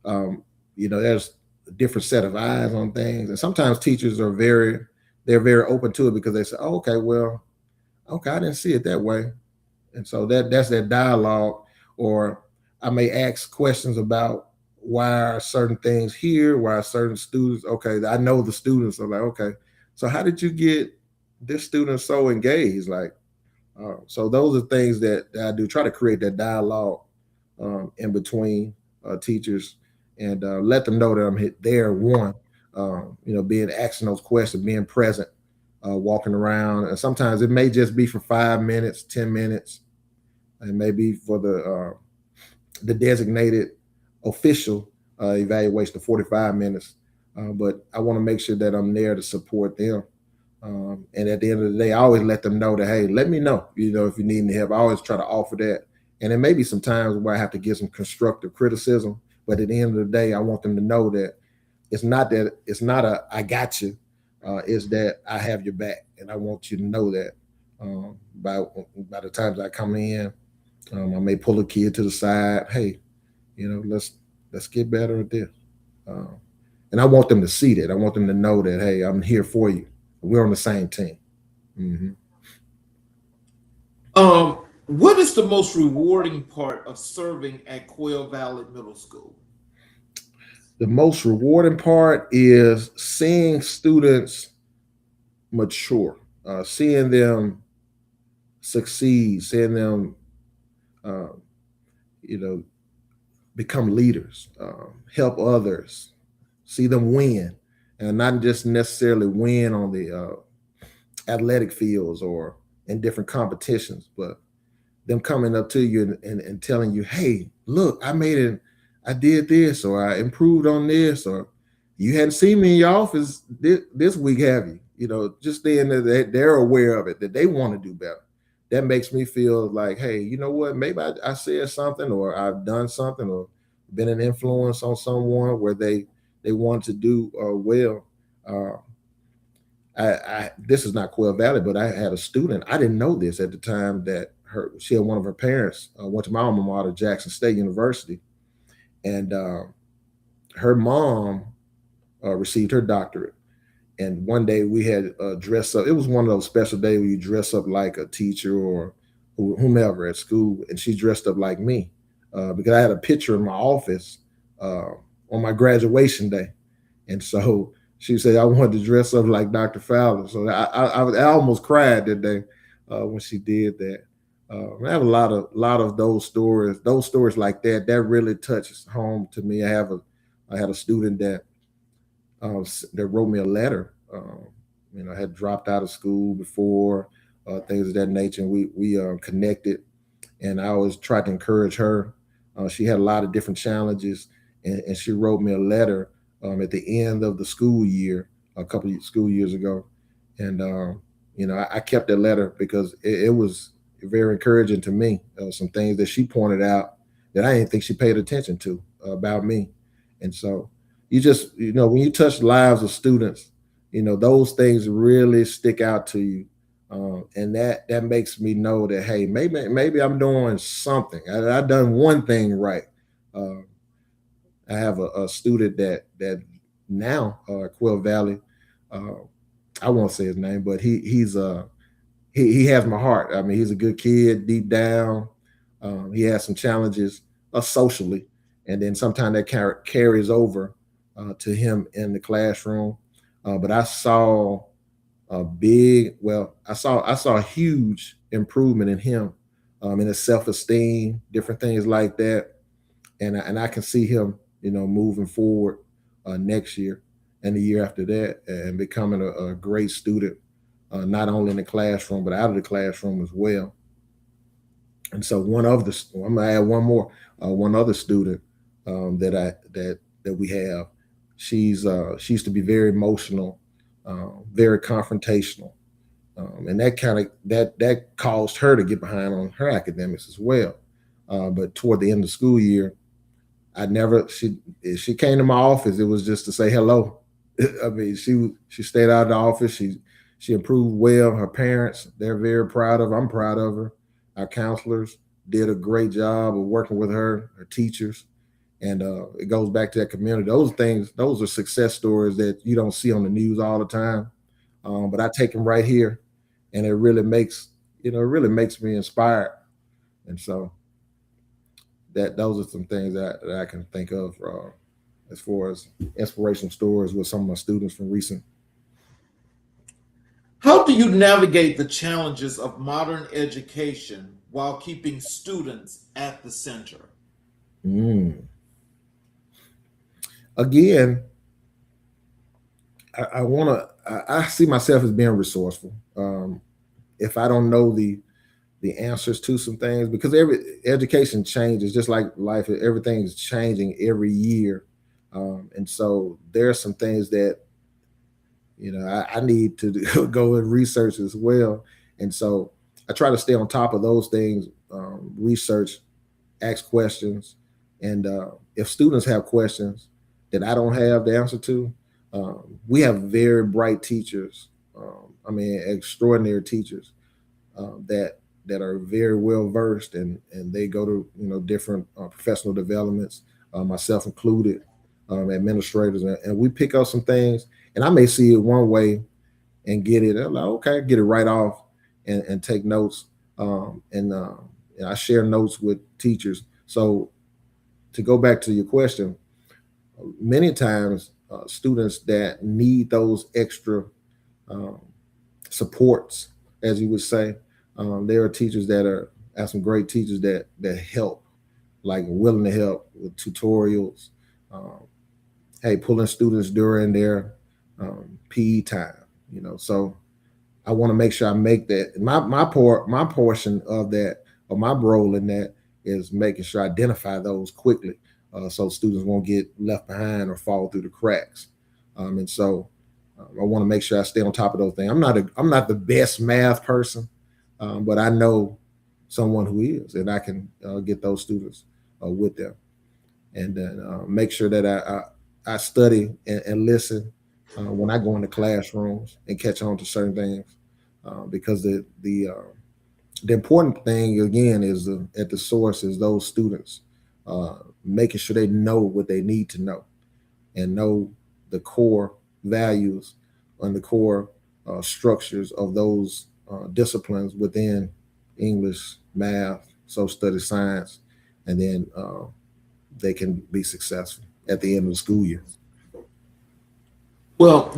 um, there's a different set of eyes on things, and sometimes teachers they're very open to it because they say, oh, okay, well, okay, I didn't see it that way. And so that's that dialogue. Or I may ask questions about why are certain things here, why are certain students, okay, I know the students are like, okay, so how did you get this student so engaged? Like, so those are things that I do, try to create that dialogue, in between, teachers, and, let them know that I'm there, one, being asking those questions, being present, walking around. And sometimes it may just be for 5 minutes, 10 minutes, and maybe for the designated official, evaluation of 45 minutes. But I want to make sure that I'm there to support them. And at the end of the day, I always let them know that, hey, let me know, if you need any help. I always try to offer that. And there may be some times where I have to give some constructive criticism, but at the end of the day, I want them to know that it's not a I got you. It's that I have your back, and I want you to know that. By the times I come in, I may pull a kid to the side. Hey, let's get better at this. Um, and I want them to see that. I want them to know that, hey, I'm here for you. We're on the same team. Hmm. What is the most rewarding part of serving at Quail Valley Middle School? The most rewarding part is seeing students mature, seeing them succeed, seeing them, uh, you know, become leaders, help others, see them win, and not just necessarily win on the athletic fields or in different competitions, but them coming up to you and telling you, hey, look, I made it, I did this, or I improved on this, or you hadn't seen me in your office this week, have you? You know, just then that they're aware of it, that they want to do better. That makes me feel like, hey, you know what? Maybe I said something, or I've done something, or been an influence on someone where they want to do well. Uh, this is not Quail Valley, but I had a student. I didn't know this at the time that she had one of her parents went to my alma mater, Jackson State University, and her mom received her doctorate. And one day we had dressed up. It was one of those special days where you dress up like a teacher or whomever at school, and she dressed up like me because I had a picture in my office uh, on my graduation day. And so she said I wanted to dress up like Dr. Fowler. So I almost cried that day when she did that. I have a lot of those stories like that. That really touches home to me. I had a student that wrote me a letter. Had dropped out of school before, things of that nature. And we connected, and I always tried to encourage her. She had a lot of different challenges, and she wrote me a letter at the end of the school year, a couple of school years ago, and I kept that letter because it was very encouraging to me. Some things that she pointed out that I didn't think she paid attention to about me, and so when you touch the lives of students, those things really stick out to you, and that makes me know that, hey, maybe I'm doing something. I've done one thing right. Uh, I have a student that now Quill Valley. Uh, I won't say his name, but he has my heart. I mean, he's a good kid deep down. He has some challenges socially, and then sometimes that carries over to him in the classroom. But I saw I saw a huge improvement in him, in his self esteem, different things like that, and I can see him, moving forward next year and the year after that, and becoming a great student, not only in the classroom but out of the classroom as well. And so I'm gonna add one more, one other student that we have. She used to be very emotional, very confrontational, and that caused her to get behind on her academics as well. But toward the end of the school year, I never she if she came to my office, it was just to say hello. I mean, she stayed out of the office. She improved well. Her parents, they're very proud of her. I'm proud of her. Our counselors did a great job of working with her, her teachers, and it goes back to that community. Those are success stories that you don't see on the news all the time. But I take them right here, and it really makes me inspired. And so those are some things that I can think of as far as inspirational stories with some of my students from recent. How do you navigate the challenges of modern education while keeping students at the center? Mm. Again, I want to. I see myself as being resourceful. If I don't know the answers to some things, because every education changes, just like life, everything's changing every year, and so there are some things that I need to go and research as well. And so I try to stay on top of those things, research, ask questions, and if students have questions that I don't have the answer to, we have very bright teachers. I mean, extraordinary teachers that are very well versed, and they go to different professional developments, myself included, administrators, and we pick up some things. And I may see it one way and get it. I'm like, okay, get it right off, and take notes. And I share notes with teachers. So to go back to your question, many times students that need those extra um, supports, as you would say, There are teachers that are have some great teachers that help, like willing to help with tutorials. Um, hey, pulling students during their PE time. So I want to make sure I make that my portion of that, or my role in that, is making sure I identify those quickly, so students won't get left behind or fall through the cracks. And so I want to make sure I stay on top of those things. I'm not the best math person, but I know someone who is, and I can get those students with them, and then make sure that I study and listen when I go into classrooms and catch on to certain things, because the important thing again is at the source is those students, making sure they know what they need to know, and know the core values and the core structures of those disciplines within English, math, social studies, science, and then they can be successful at the end of the school year. Well,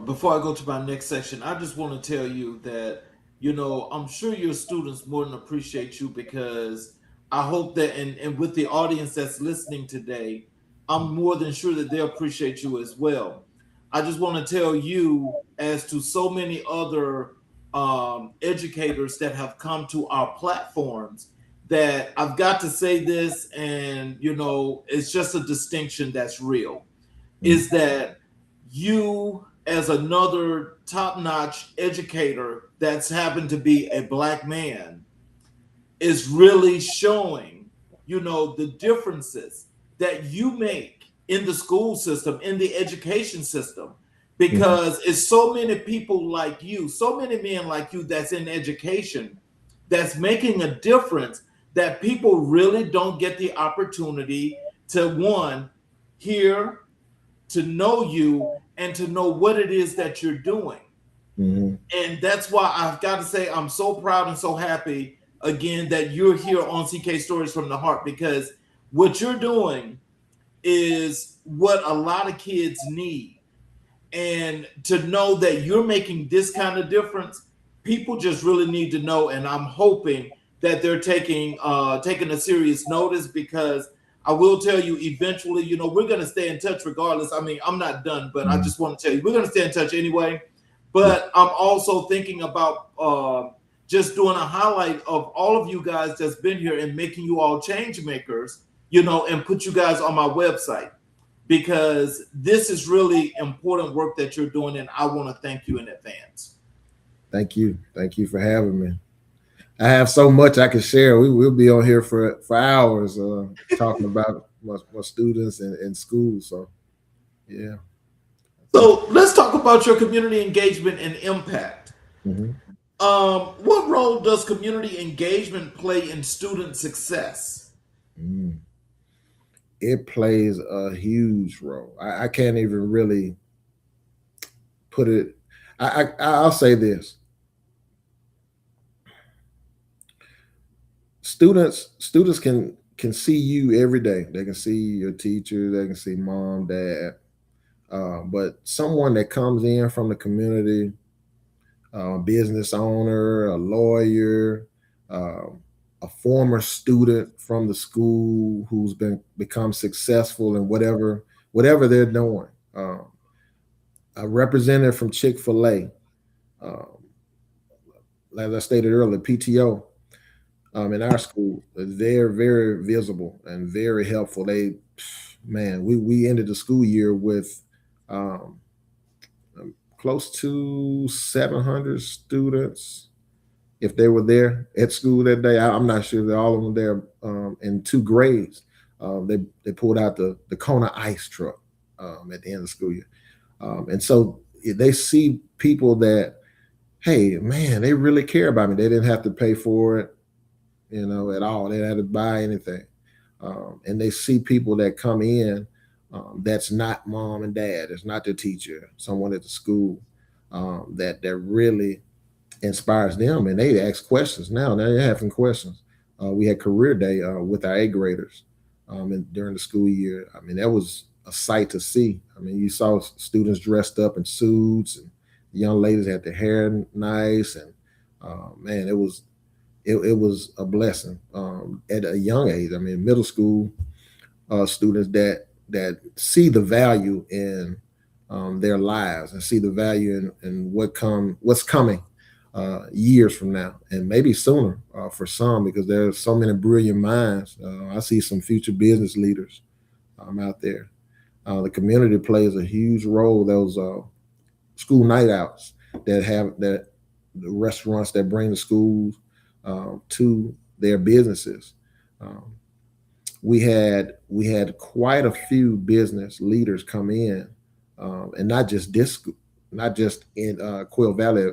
before I go to my next section, I just want to tell you that, I'm sure your students more than appreciate you, because I hope that, and with the audience that's listening today, I'm more than sure that they appreciate you as well. I just want to tell you, as to so many other educators that have come to our platforms, that I've got to say this, and, it's just a distinction that's real, is Mm-hmm. that you, as another top-notch educator that's happened to be a black man, is really showing, the differences that you make in the school system, in the education system, Mm-hmm. because it's so many people like you, so many men like you that's in education, that's making a difference, that people really don't get the opportunity to, one, hear, to know you, and to know what it is that you're doing. Mm-hmm. And that's why I've got to say I'm so proud and so happy again that you're here on CK Stories from the Heart, because what you're doing is what a lot of kids need. And to know that you're making this kind of difference, people just really need to know. And I'm hoping that they're taking a serious notice, because I will tell you, eventually, we're going to stay in touch regardless. I mean, I'm not done, but I Mm-hmm. just want to tell you, we're going to stay in touch anyway. Yeah. But I'm also thinking about just doing a highlight of all of you guys that's been here, and making you all change makers, and put you guys on my website, because this is really important work that you're doing, and I want to thank you in advance. Thank you. Thank you for having me. I have so much I can share. We'll be on here for hours talking about my students and school. So yeah. So let's talk about your community engagement and impact. Mm-hmm. What role does community engagement play in student success? Mm. It plays a huge role. I can't even really put it. I'll say this: students can see you every day. They can see your teacher. They can see mom, dad. But someone that comes in from the community, business owner, a lawyer, um, a former student from the school who's become successful in whatever they're doing. A representative from Chick-fil-A, um, as I stated earlier, PTO, in our school, they're very visible and very helpful. Man, we ended the school year with um, close to 700 students. If they were there at school that day, I'm not sure that all of them there in two grades. They pulled out the Kona ice truck at the end of the school year, and so they see people that, hey, man, they really care about me. They didn't have to pay for it, at all. They didn't have to buy anything, and they see people that come in, that's not mom and dad, it's not their teacher, someone at the school, that really inspires them, and they ask questions. Now they're having questions. We had career day with our eighth graders, and during the school year. I mean, that was a sight to see. I mean, you saw students dressed up in suits, and the young ladies had their hair nice, and Man, it was a blessing at a young age. I mean, middle school students that see the value in their lives and see the value in what's coming years from now and maybe sooner for some because there's so many brilliant minds. I see some future business leaders out there. The community plays a huge role. Those school night outs that the restaurants that bring the schools to their businesses. Um, we had quite a few business leaders come in, and not just this, not just in Quill Valley,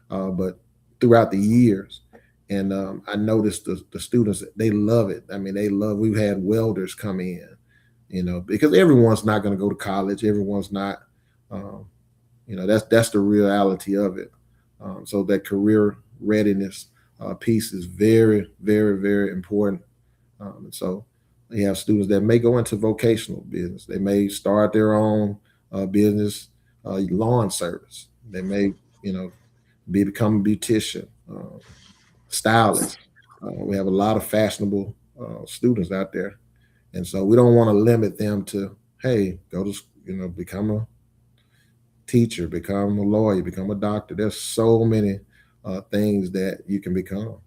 but throughout the years. And I noticed the students they love it. I mean, they love. We've had welders come in, because everyone's not going to go to college. Everyone's not. Um, that's the reality of it. So that career readiness piece is very, very, very important. And so you have students that may go into vocational business. They may start their own business, lawn service. They may, become a beautician, stylist. We have a lot of fashionable students out there, and so we don't want to limit them to, hey, go to, become a teacher, become a lawyer, become a doctor. There's so many things that you can become.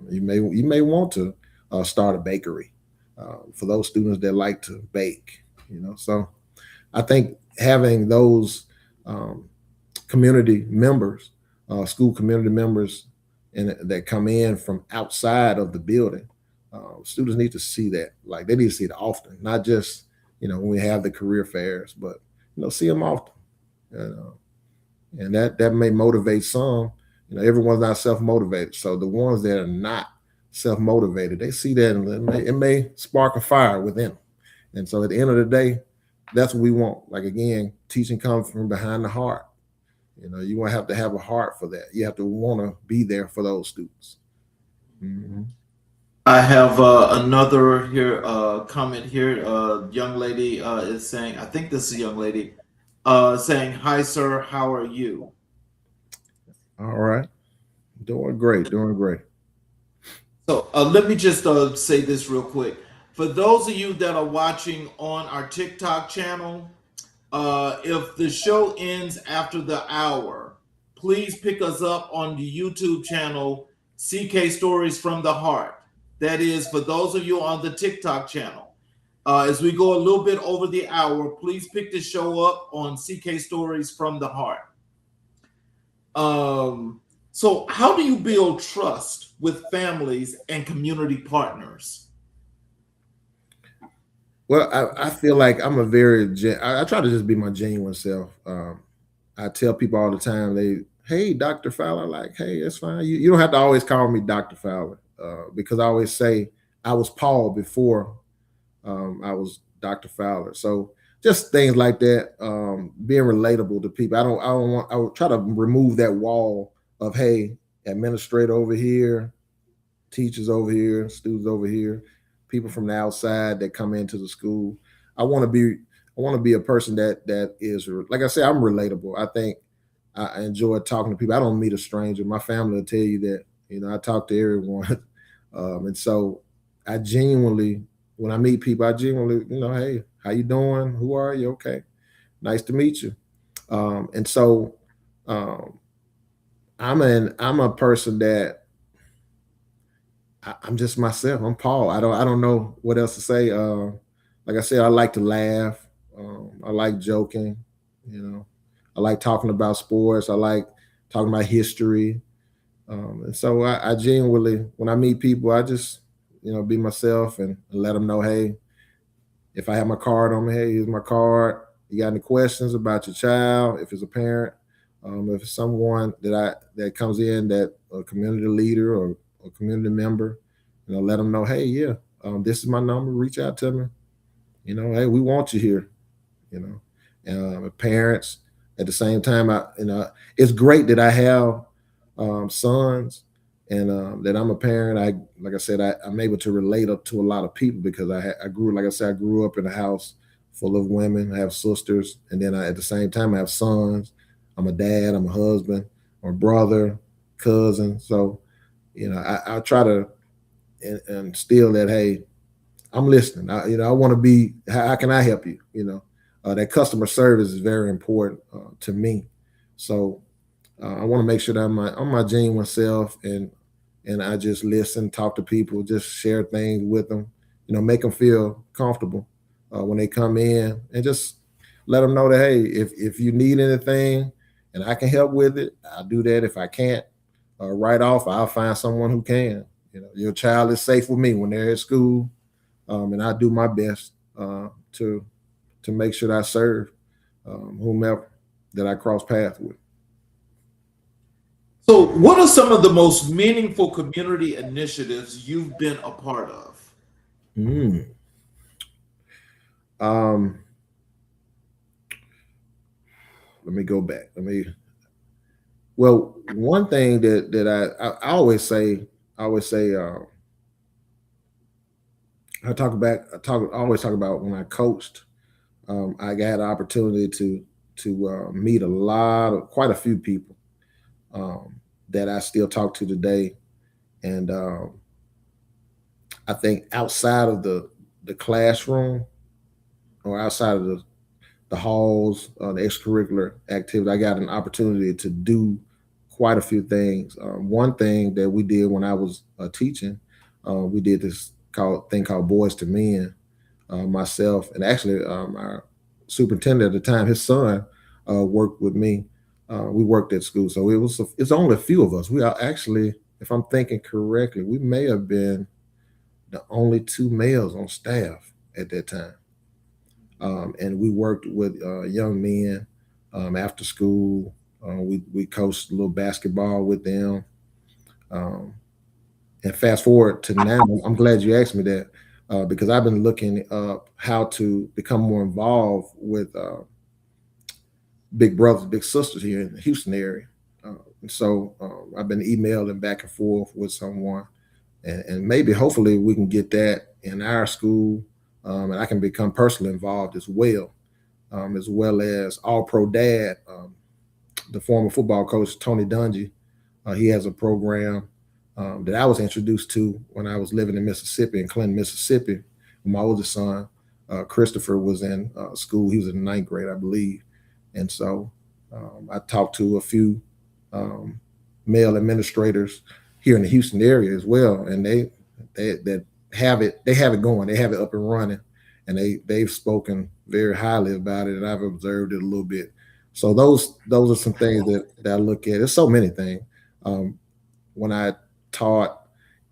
You may want to start a bakery for those students that like to bake. So I think having those um, community members, school community members, and that come in from outside of the building, students need to see that. Like they need to see it often, not just when we have the career fairs, but see them often. And, and that may motivate some. Everyone's not self motivated, so the ones that are not self motivated, they see that, and it may spark a fire within them. And so at the end of the day, that's what we want. Like again, teaching comes from behind the heart. You want to have a heart for that. You have to want to be there for those students. Mm-hmm. I have another here comment here. Young lady is saying, I think this is a young lady saying, "Hi, sir. How are you?" All right, doing great, doing great. So let me just say this real quick. For those of you that are watching on our TikTok channel, if the show ends after the hour, please pick us up on the YouTube channel CK Stories from the Heart. That is for those of you on the TikTok channel. As we go a little bit over the hour, please pick the show up on CK Stories from the Heart. So, how do you build trust with families and community partners? Well, I feel like I'm a I try to just be my genuine self. I tell people all the time, hey, Dr. Fowler, like, hey, it's fine. You don't have to always call me Dr. Fowler because I always say I was Paul before I was Dr. Fowler. So just things like that, being relatable to people. I would try to remove that wall of, hey, administrator over here, teachers over here, students over here, people from the outside that come into the school. I want to be I want to be a person that is, like I said, I'm relatable. I think I enjoy talking to people. I don't meet a stranger. My family will tell you that. I talk to everyone, and so I genuinely, when I meet people, I genuinely, hey, how you doing? Who are you? Okay, nice to meet you. And so um, I'm a person that I'm just myself. I'm Paul. I don't know what else to say. Like I said, I like to laugh. I like joking. You know, I like talking about sports. I like talking about history. And so I genuinely, when I meet people, I just be myself and let them know, hey, if I have my card on me, hey, here's my card. You got any questions about your child? If it's a parent, if it's someone that comes in that a community leader or a community member, let them know, hey, yeah, this is my number. Reach out to me. Hey, we want you here. You know, parents at the same time. It's great that I have sons and that I'm a parent. Like I said, I'm able to relate up to a lot of people because I grew, like I said, I grew up in a house full of women. I have sisters, and then at the same time I have sons. I'm a dad. I'm a husband. I'm a brother. cousin. So, I try to instill that, hey, I'm listening. I want to be. How can I help you? That customer service is very important to me. So I want to make sure that I'm my genuine self, and I just listen, talk to people, just share things with them. Make them feel comfortable when they come in, and just let them know that, hey, if you need anything and I can help with it, I'll do that. If I can't, right off, I'll find someone who can. Your child is safe with me when they're at school, and I do my best to make sure that I serve whomever that I cross paths with. So, what are some of the most meaningful community initiatives you've been a part of? Mm. Um, Let me go back. Well, one thing that I always say, I always talk about when I coached. I got an opportunity to meet quite a few people that I still talk to today, and I think outside of the classroom, or outside of the halls, the extracurricular activity, I got an opportunity to do quite a few things. One thing that we did when I was teaching, we did this called Boys to Men. Myself and actually our superintendent at the time, his son worked with me. We worked at school, so it's only a few of us. We are actually, if I'm thinking correctly, we may have been the only two males on staff at that time. And we worked with young men after school. We coached a little basketball with them. Um, and fast forward to now, I'm glad you asked me that because I've been looking up how to become more involved with big brothers, big sisters here in the Houston area. And so I've been emailing back and forth with someone, and maybe hopefully we can get that in our school, and I can become personally involved as well as All Pro Dad, the former football coach Tony Dungy. He has a program that I was introduced to when I was living in Mississippi, in Clinton, Mississippi. My oldest son, Christopher, was in school. He was in the ninth grade, I believe. And so I talked to a few um, male administrators here in the Houston area as well, and they have it going. They have it up and running, and they've spoken very highly about it, and I've observed it a little bit. So those are some things that I look at. There's so many things. Um, when I taught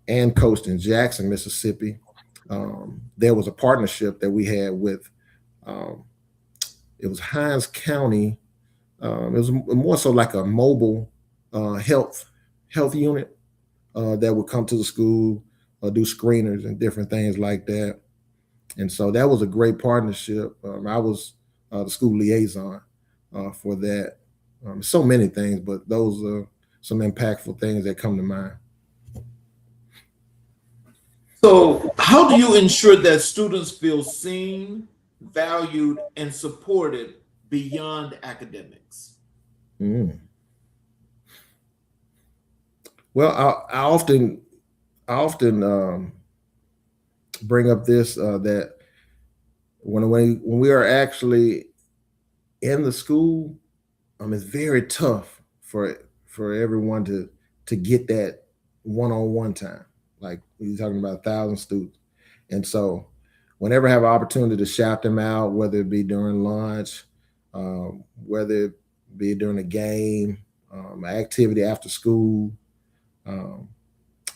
and coached in Jackson, Mississippi, there was a partnership that we had with um, it was Hines County. It was more so like a mobile health unit that would come to the school, do screeners and different things like that. And so that was a great partnership. I was the school liaison for that. So many things, but those are some impactful things that come to mind. So, how do you ensure that students feel seen, valued, and supported beyond academics? Mm. Well, I often bring up this that when we are actually in the school, it's very tough for everyone to get that one-on-one time. Like you're talking about 1,000 students, and so whenever I have an opportunity to shout them out, whether it be during lunch, whether it be during a game, activity after school, um,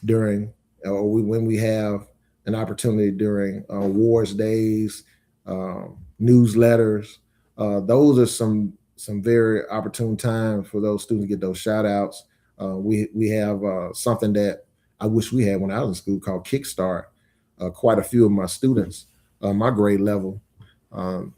during when we have an opportunity during awards days, newsletters. Those are some very opportune times for those students to get those shout outs. We have something that I wish we had when I was in school called Kickstart. Quite a few of my students, my grade level, um,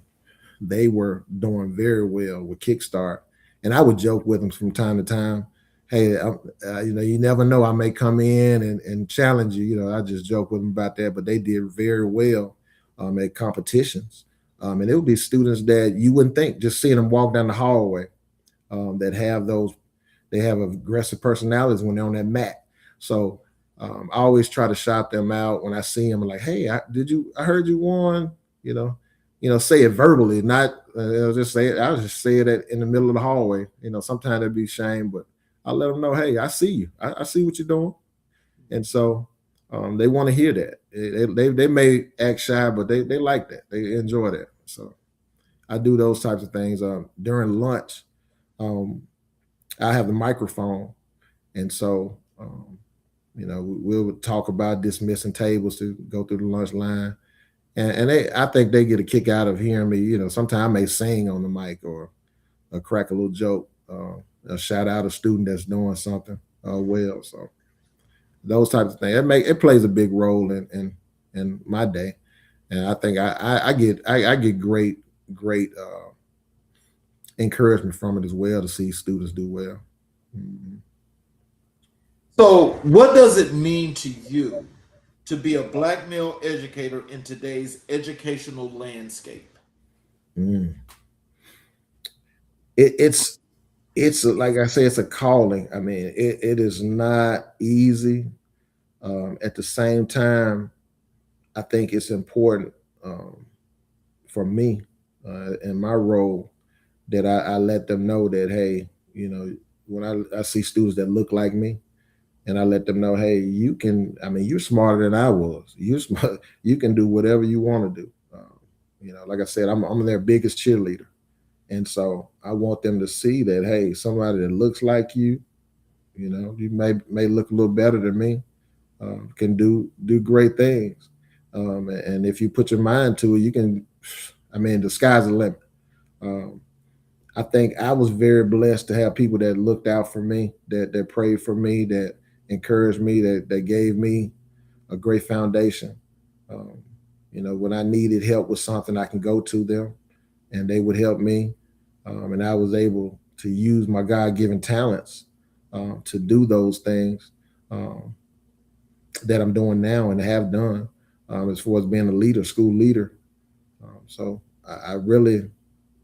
they were doing very well with Kickstart, and I would joke with them from time to time. Hey, you never know. I may come in and challenge you. I just joke with them about that, but they did very well at competitions, and it would be students that you wouldn't think just seeing them walk down the hallway that have those they have aggressive personalities when they're on that mat. So I always try to shout them out when I see them. Like, hey, I heard you won. You know, say it verbally, not just say it. I'll just say it in the middle of the hallway. Sometimes it'd be shame, but I let them know, hey, I see you. I see what you're doing, and so they want to hear that. They may act shy, but they like that. They enjoy that. So I do those types of things. During lunch, um, I have the microphone, and so we'll talk about dismissing tables to go through the lunch line, and I think they get a kick out of hearing me. Sometimes I may sing on the mic or crack a little joke, a shout out a student that's doing something well. So those types of things. It plays a big role in my day, and I think I get great encouragement from it as well to see students do well. Mm-hmm. So, what does it mean to you to be a black male educator in today's educational landscape? Mm. It's like I say, it's a calling. I mean, it is not easy. At the same time, I think it's important for me in my role that I let them know that, hey, when I see students that look like me, and I let them know, hey, you can. I mean, you're smarter than I was. You smart. You can do whatever you want to do. Like I said, I'm their biggest cheerleader, and so I want them to see that, hey, somebody that looks like you may look a little better than me, can do great things, and if you put your mind to it, you can. I mean, the sky's the limit. Um, I think I was very blessed to have people that looked out for me, that prayed for me, that encouraged me, that gave me a great foundation. Um, when I needed help with something, I can go to them, and they would help me, and I was able to use my God-given talents to do those things um, that I'm doing now and have done, as far as being a leader, school leader. So I really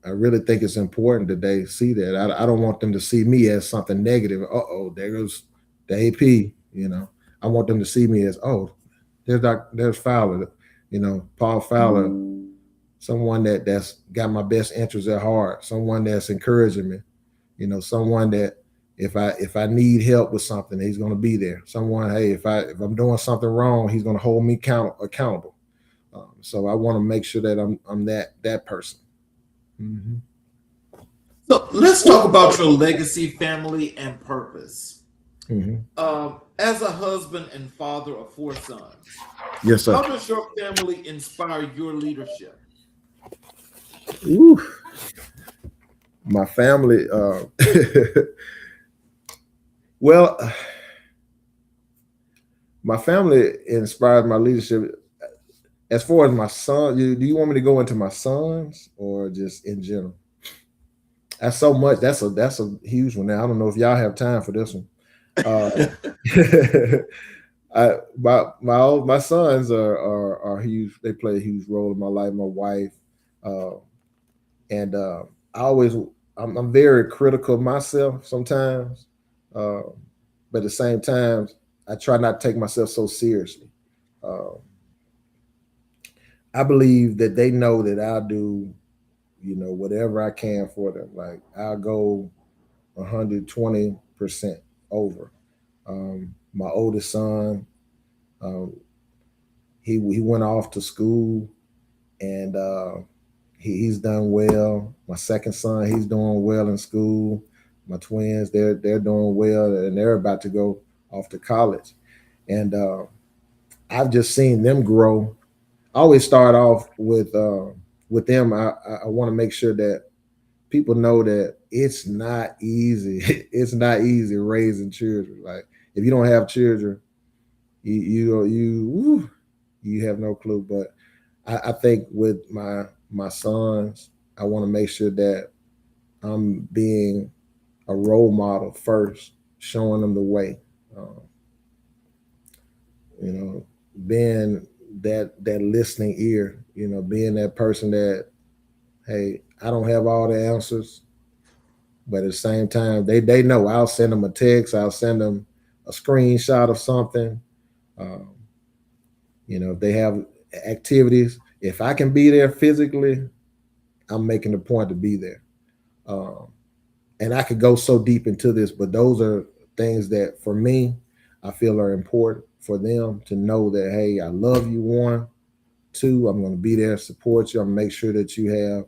think it's important that they see that. I don't want them to see me as something negative. Oh, there goes the AP. I want them to see me as, oh, there's Fowler. Paul Fowler, someone that's got my best interests at heart, someone that's encouraging me. Someone that if I need help with something, he's going to be there. Someone, hey, if I'm doing something wrong, he's going to hold me accountable. So I want to make sure that I'm that person. Mm-hmm. So, let's talk about your legacy, family, and purpose. Mm-hmm. As a husband and father of four sons, Yes, sir. how does your family inspire your leadership? Ooh, my family. Well, my family inspired my leadership. As far as my son, do you want me to go into my sons or just in general? That's so much. That's a huge one. Now I don't know if y'all have time for this one. Uh, my sons are huge. They play a huge role in my life. My wife, uh, and I always I'm very critical of myself sometimes, uh, but at the same time I try not to take myself so seriously. Uh, I believe that they know that I'll do whatever I can for them. Like I'll go 120% over. My oldest son, um, he went off to school and he's done well. My second son, he's doing well in school. My twins, they're doing well, and they're about to go off to college. And I've just seen them grow. I always start off with them. I want to make sure that people know that it's not easy. It's not easy raising children. Like if you don't have children, you have no clue. But I think with my sons, I want to make sure that I'm being a role model first, showing them the way. Uh, you know, being that listening ear. Being that person that, hey, I don't have all the answers, But at the same time, they know I'll send them a text, I'll send them a screenshot of something. Um, if they have activities, if I can be there physically, I'm making the point to be there. Um, and I could go so deep into this, but those are things that for me, I feel are important for them to know that, hey, I love you. One, two, I'm going to be there, support you. I'm going to make sure that you have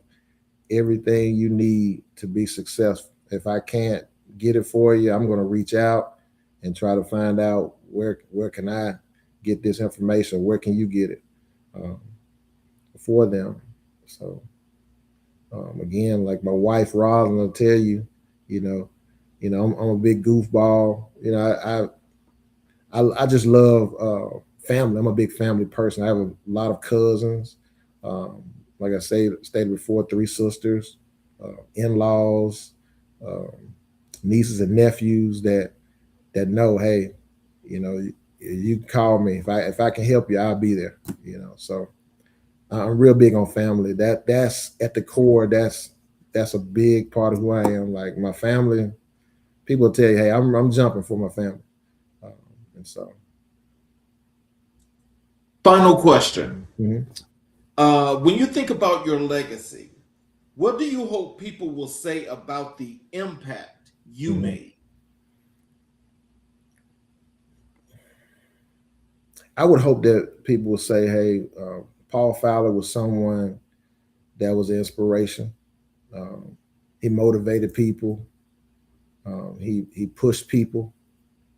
everything you need to be successful. If I can't get it for you, I'm going to reach out and try to find out where can I get this information? Where can you get it um, for them? So again, like my wife Roslyn will tell you, you know, I'm a big goofball. I just love family. I'm a big family person. I have a lot of cousins. Um, like I stated before, three sisters, in-laws, um, nieces and nephews that know, hey, you call me if I can help you, I'll be there. So I'm real big on family. That's at the core. That's a big part of who I am. Like my family, people tell you, hey, I'm jumping for my family, um, and so. Final question. Mhm. When you think about your legacy, what do you hope people will say about the impact you Mhm. made? I would hope that people would say, hey, Paul Fowler was someone that was an inspiration. Um, he motivated people. He pushed people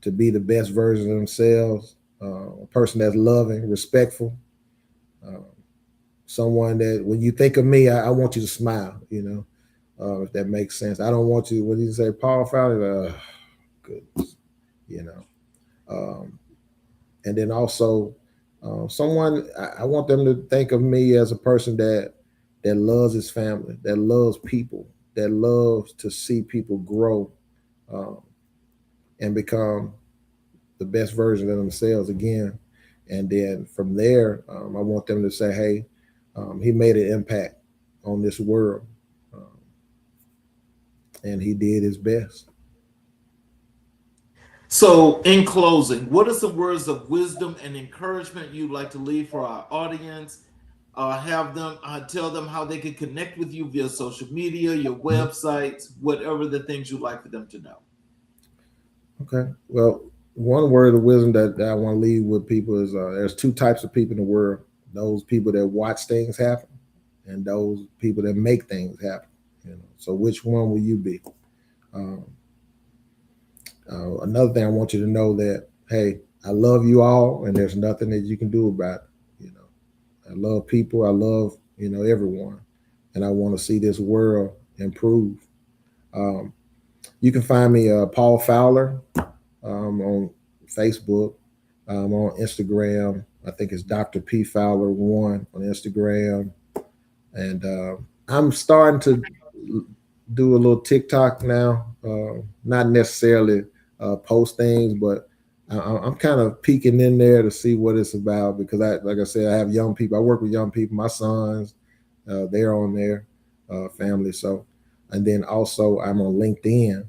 to be the best version of themselves. A person that's loving, respectful. Uh, Someone that when you think of me, I want you to smile. If that makes sense. I don't want you when you say Paul Fowler, goodness, you know. Um, and then also someone I want them to think of me as a person that loves his family, that loves people, that loves to see people grow um, and become the best version of themselves again. And then from there, I want them to say, hey, he made an impact on this world, um, and he did his best. So, in closing, what are some words of wisdom and encouragement you'd like to leave for our audience? Have them tell them how they can connect with you via social media, your Mhm. websites, whatever the things you'd like for them to know. Okay. Well, one word of wisdom that I want to leave with people is there's two types of people in the world: those people that watch things happen, and those people that make things happen. So which one will you be? Um, another thing I want you to know that hey, I love you all, and there's nothing that you can do about it. I love people. I love everyone, and I want to see this world improve. Um, you can find me Paul Fowler on Facebook, on Instagram. I think it's Dr. P Fowler one on Instagram, and I'm starting to do a little TikTok now. Not necessarily post things, but I'm kind of peeking in there to see what it's about because like I said, I have young people. I work with young people. My sons, they're on there, family. So, and then also I'm on LinkedIn.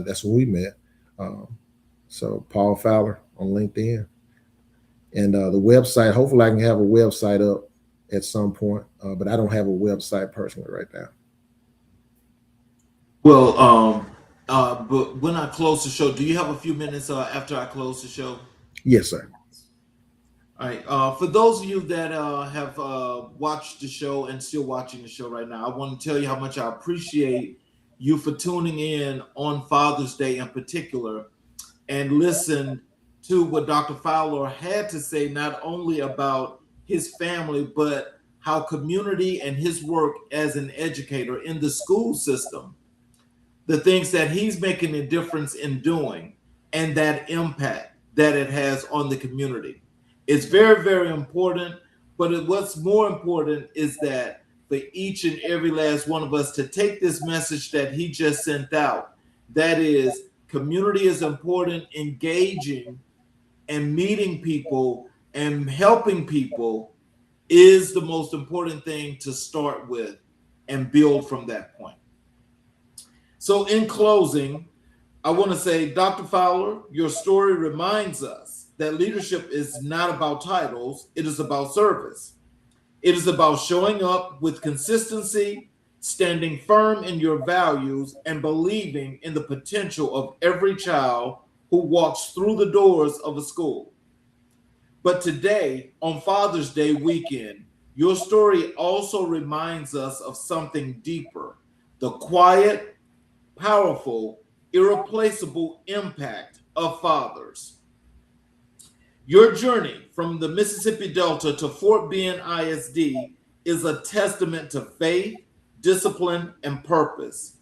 That's where we met. Um, so Paul Fowler on LinkedIn, and the website. Hopefully, I can have a website up at some point, but I don't have a website personally right now. Well, but when I close the show, do you have a few minutes after I close the show? Yes, sir. All right. For those of you that have watched the show and still watching the show right now, I want to tell you how much I appreciate you for tuning in on Father's Day in particular and listen to what Dr. Fowler had to say, not only about his family, but how community and his work as an educator in the school system, the things that he's making a difference in doing, and that impact that it has on the community. It's very, very important. But what's more important is that for each and every last one of us to take this message that he just sent out, that is, community is important, engaging and meeting people and helping people is the most important thing to start with and build from that point. So, in closing, I want to say, Dr. Fowler, your story reminds us that leadership is not about titles, it is about service. It is about showing up with consistency, standing firm in your values, and believing in the potential of every child who walks through the doors of a school. But today, on Father's Day weekend, your story also reminds us of something deeper: the quiet, powerful, irreplaceable impact of fathers. Your journey from the Mississippi Delta to Fort Bend ISD is a testament to faith, discipline, and purpose.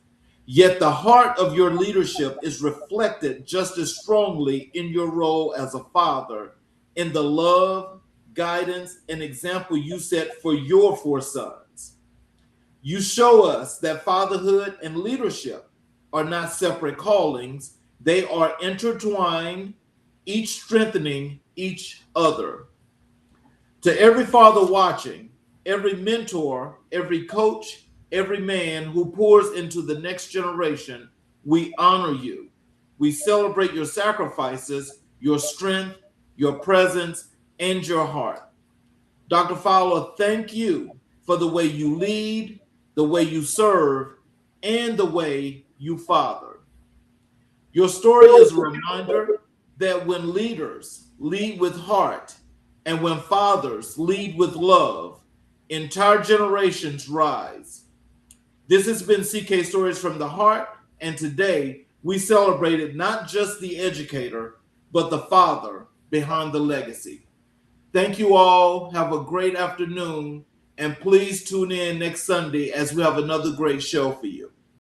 Yet the heart of your leadership is reflected just as strongly in your role as a father, in the love, guidance, and example you set for your four sons. You show us that fatherhood and leadership are not separate callings, they are intertwined, each strengthening each other. To every father watching, every mentor, every coach, every man who pours into the next generation, we honor you. We celebrate your sacrifices, your strength, your presence, and your heart. Dr. Fowler, thank you for the way you lead, the way you serve, and the way you father. Your story is a reminder that when leaders lead with heart and when fathers lead with love, entire generations rise. This has been CK Stories from the Heart, and today we celebrated not just the educator, but the father behind the legacy. Thank you all. Have a great afternoon, and please tune in next Sunday as we have another great show for you.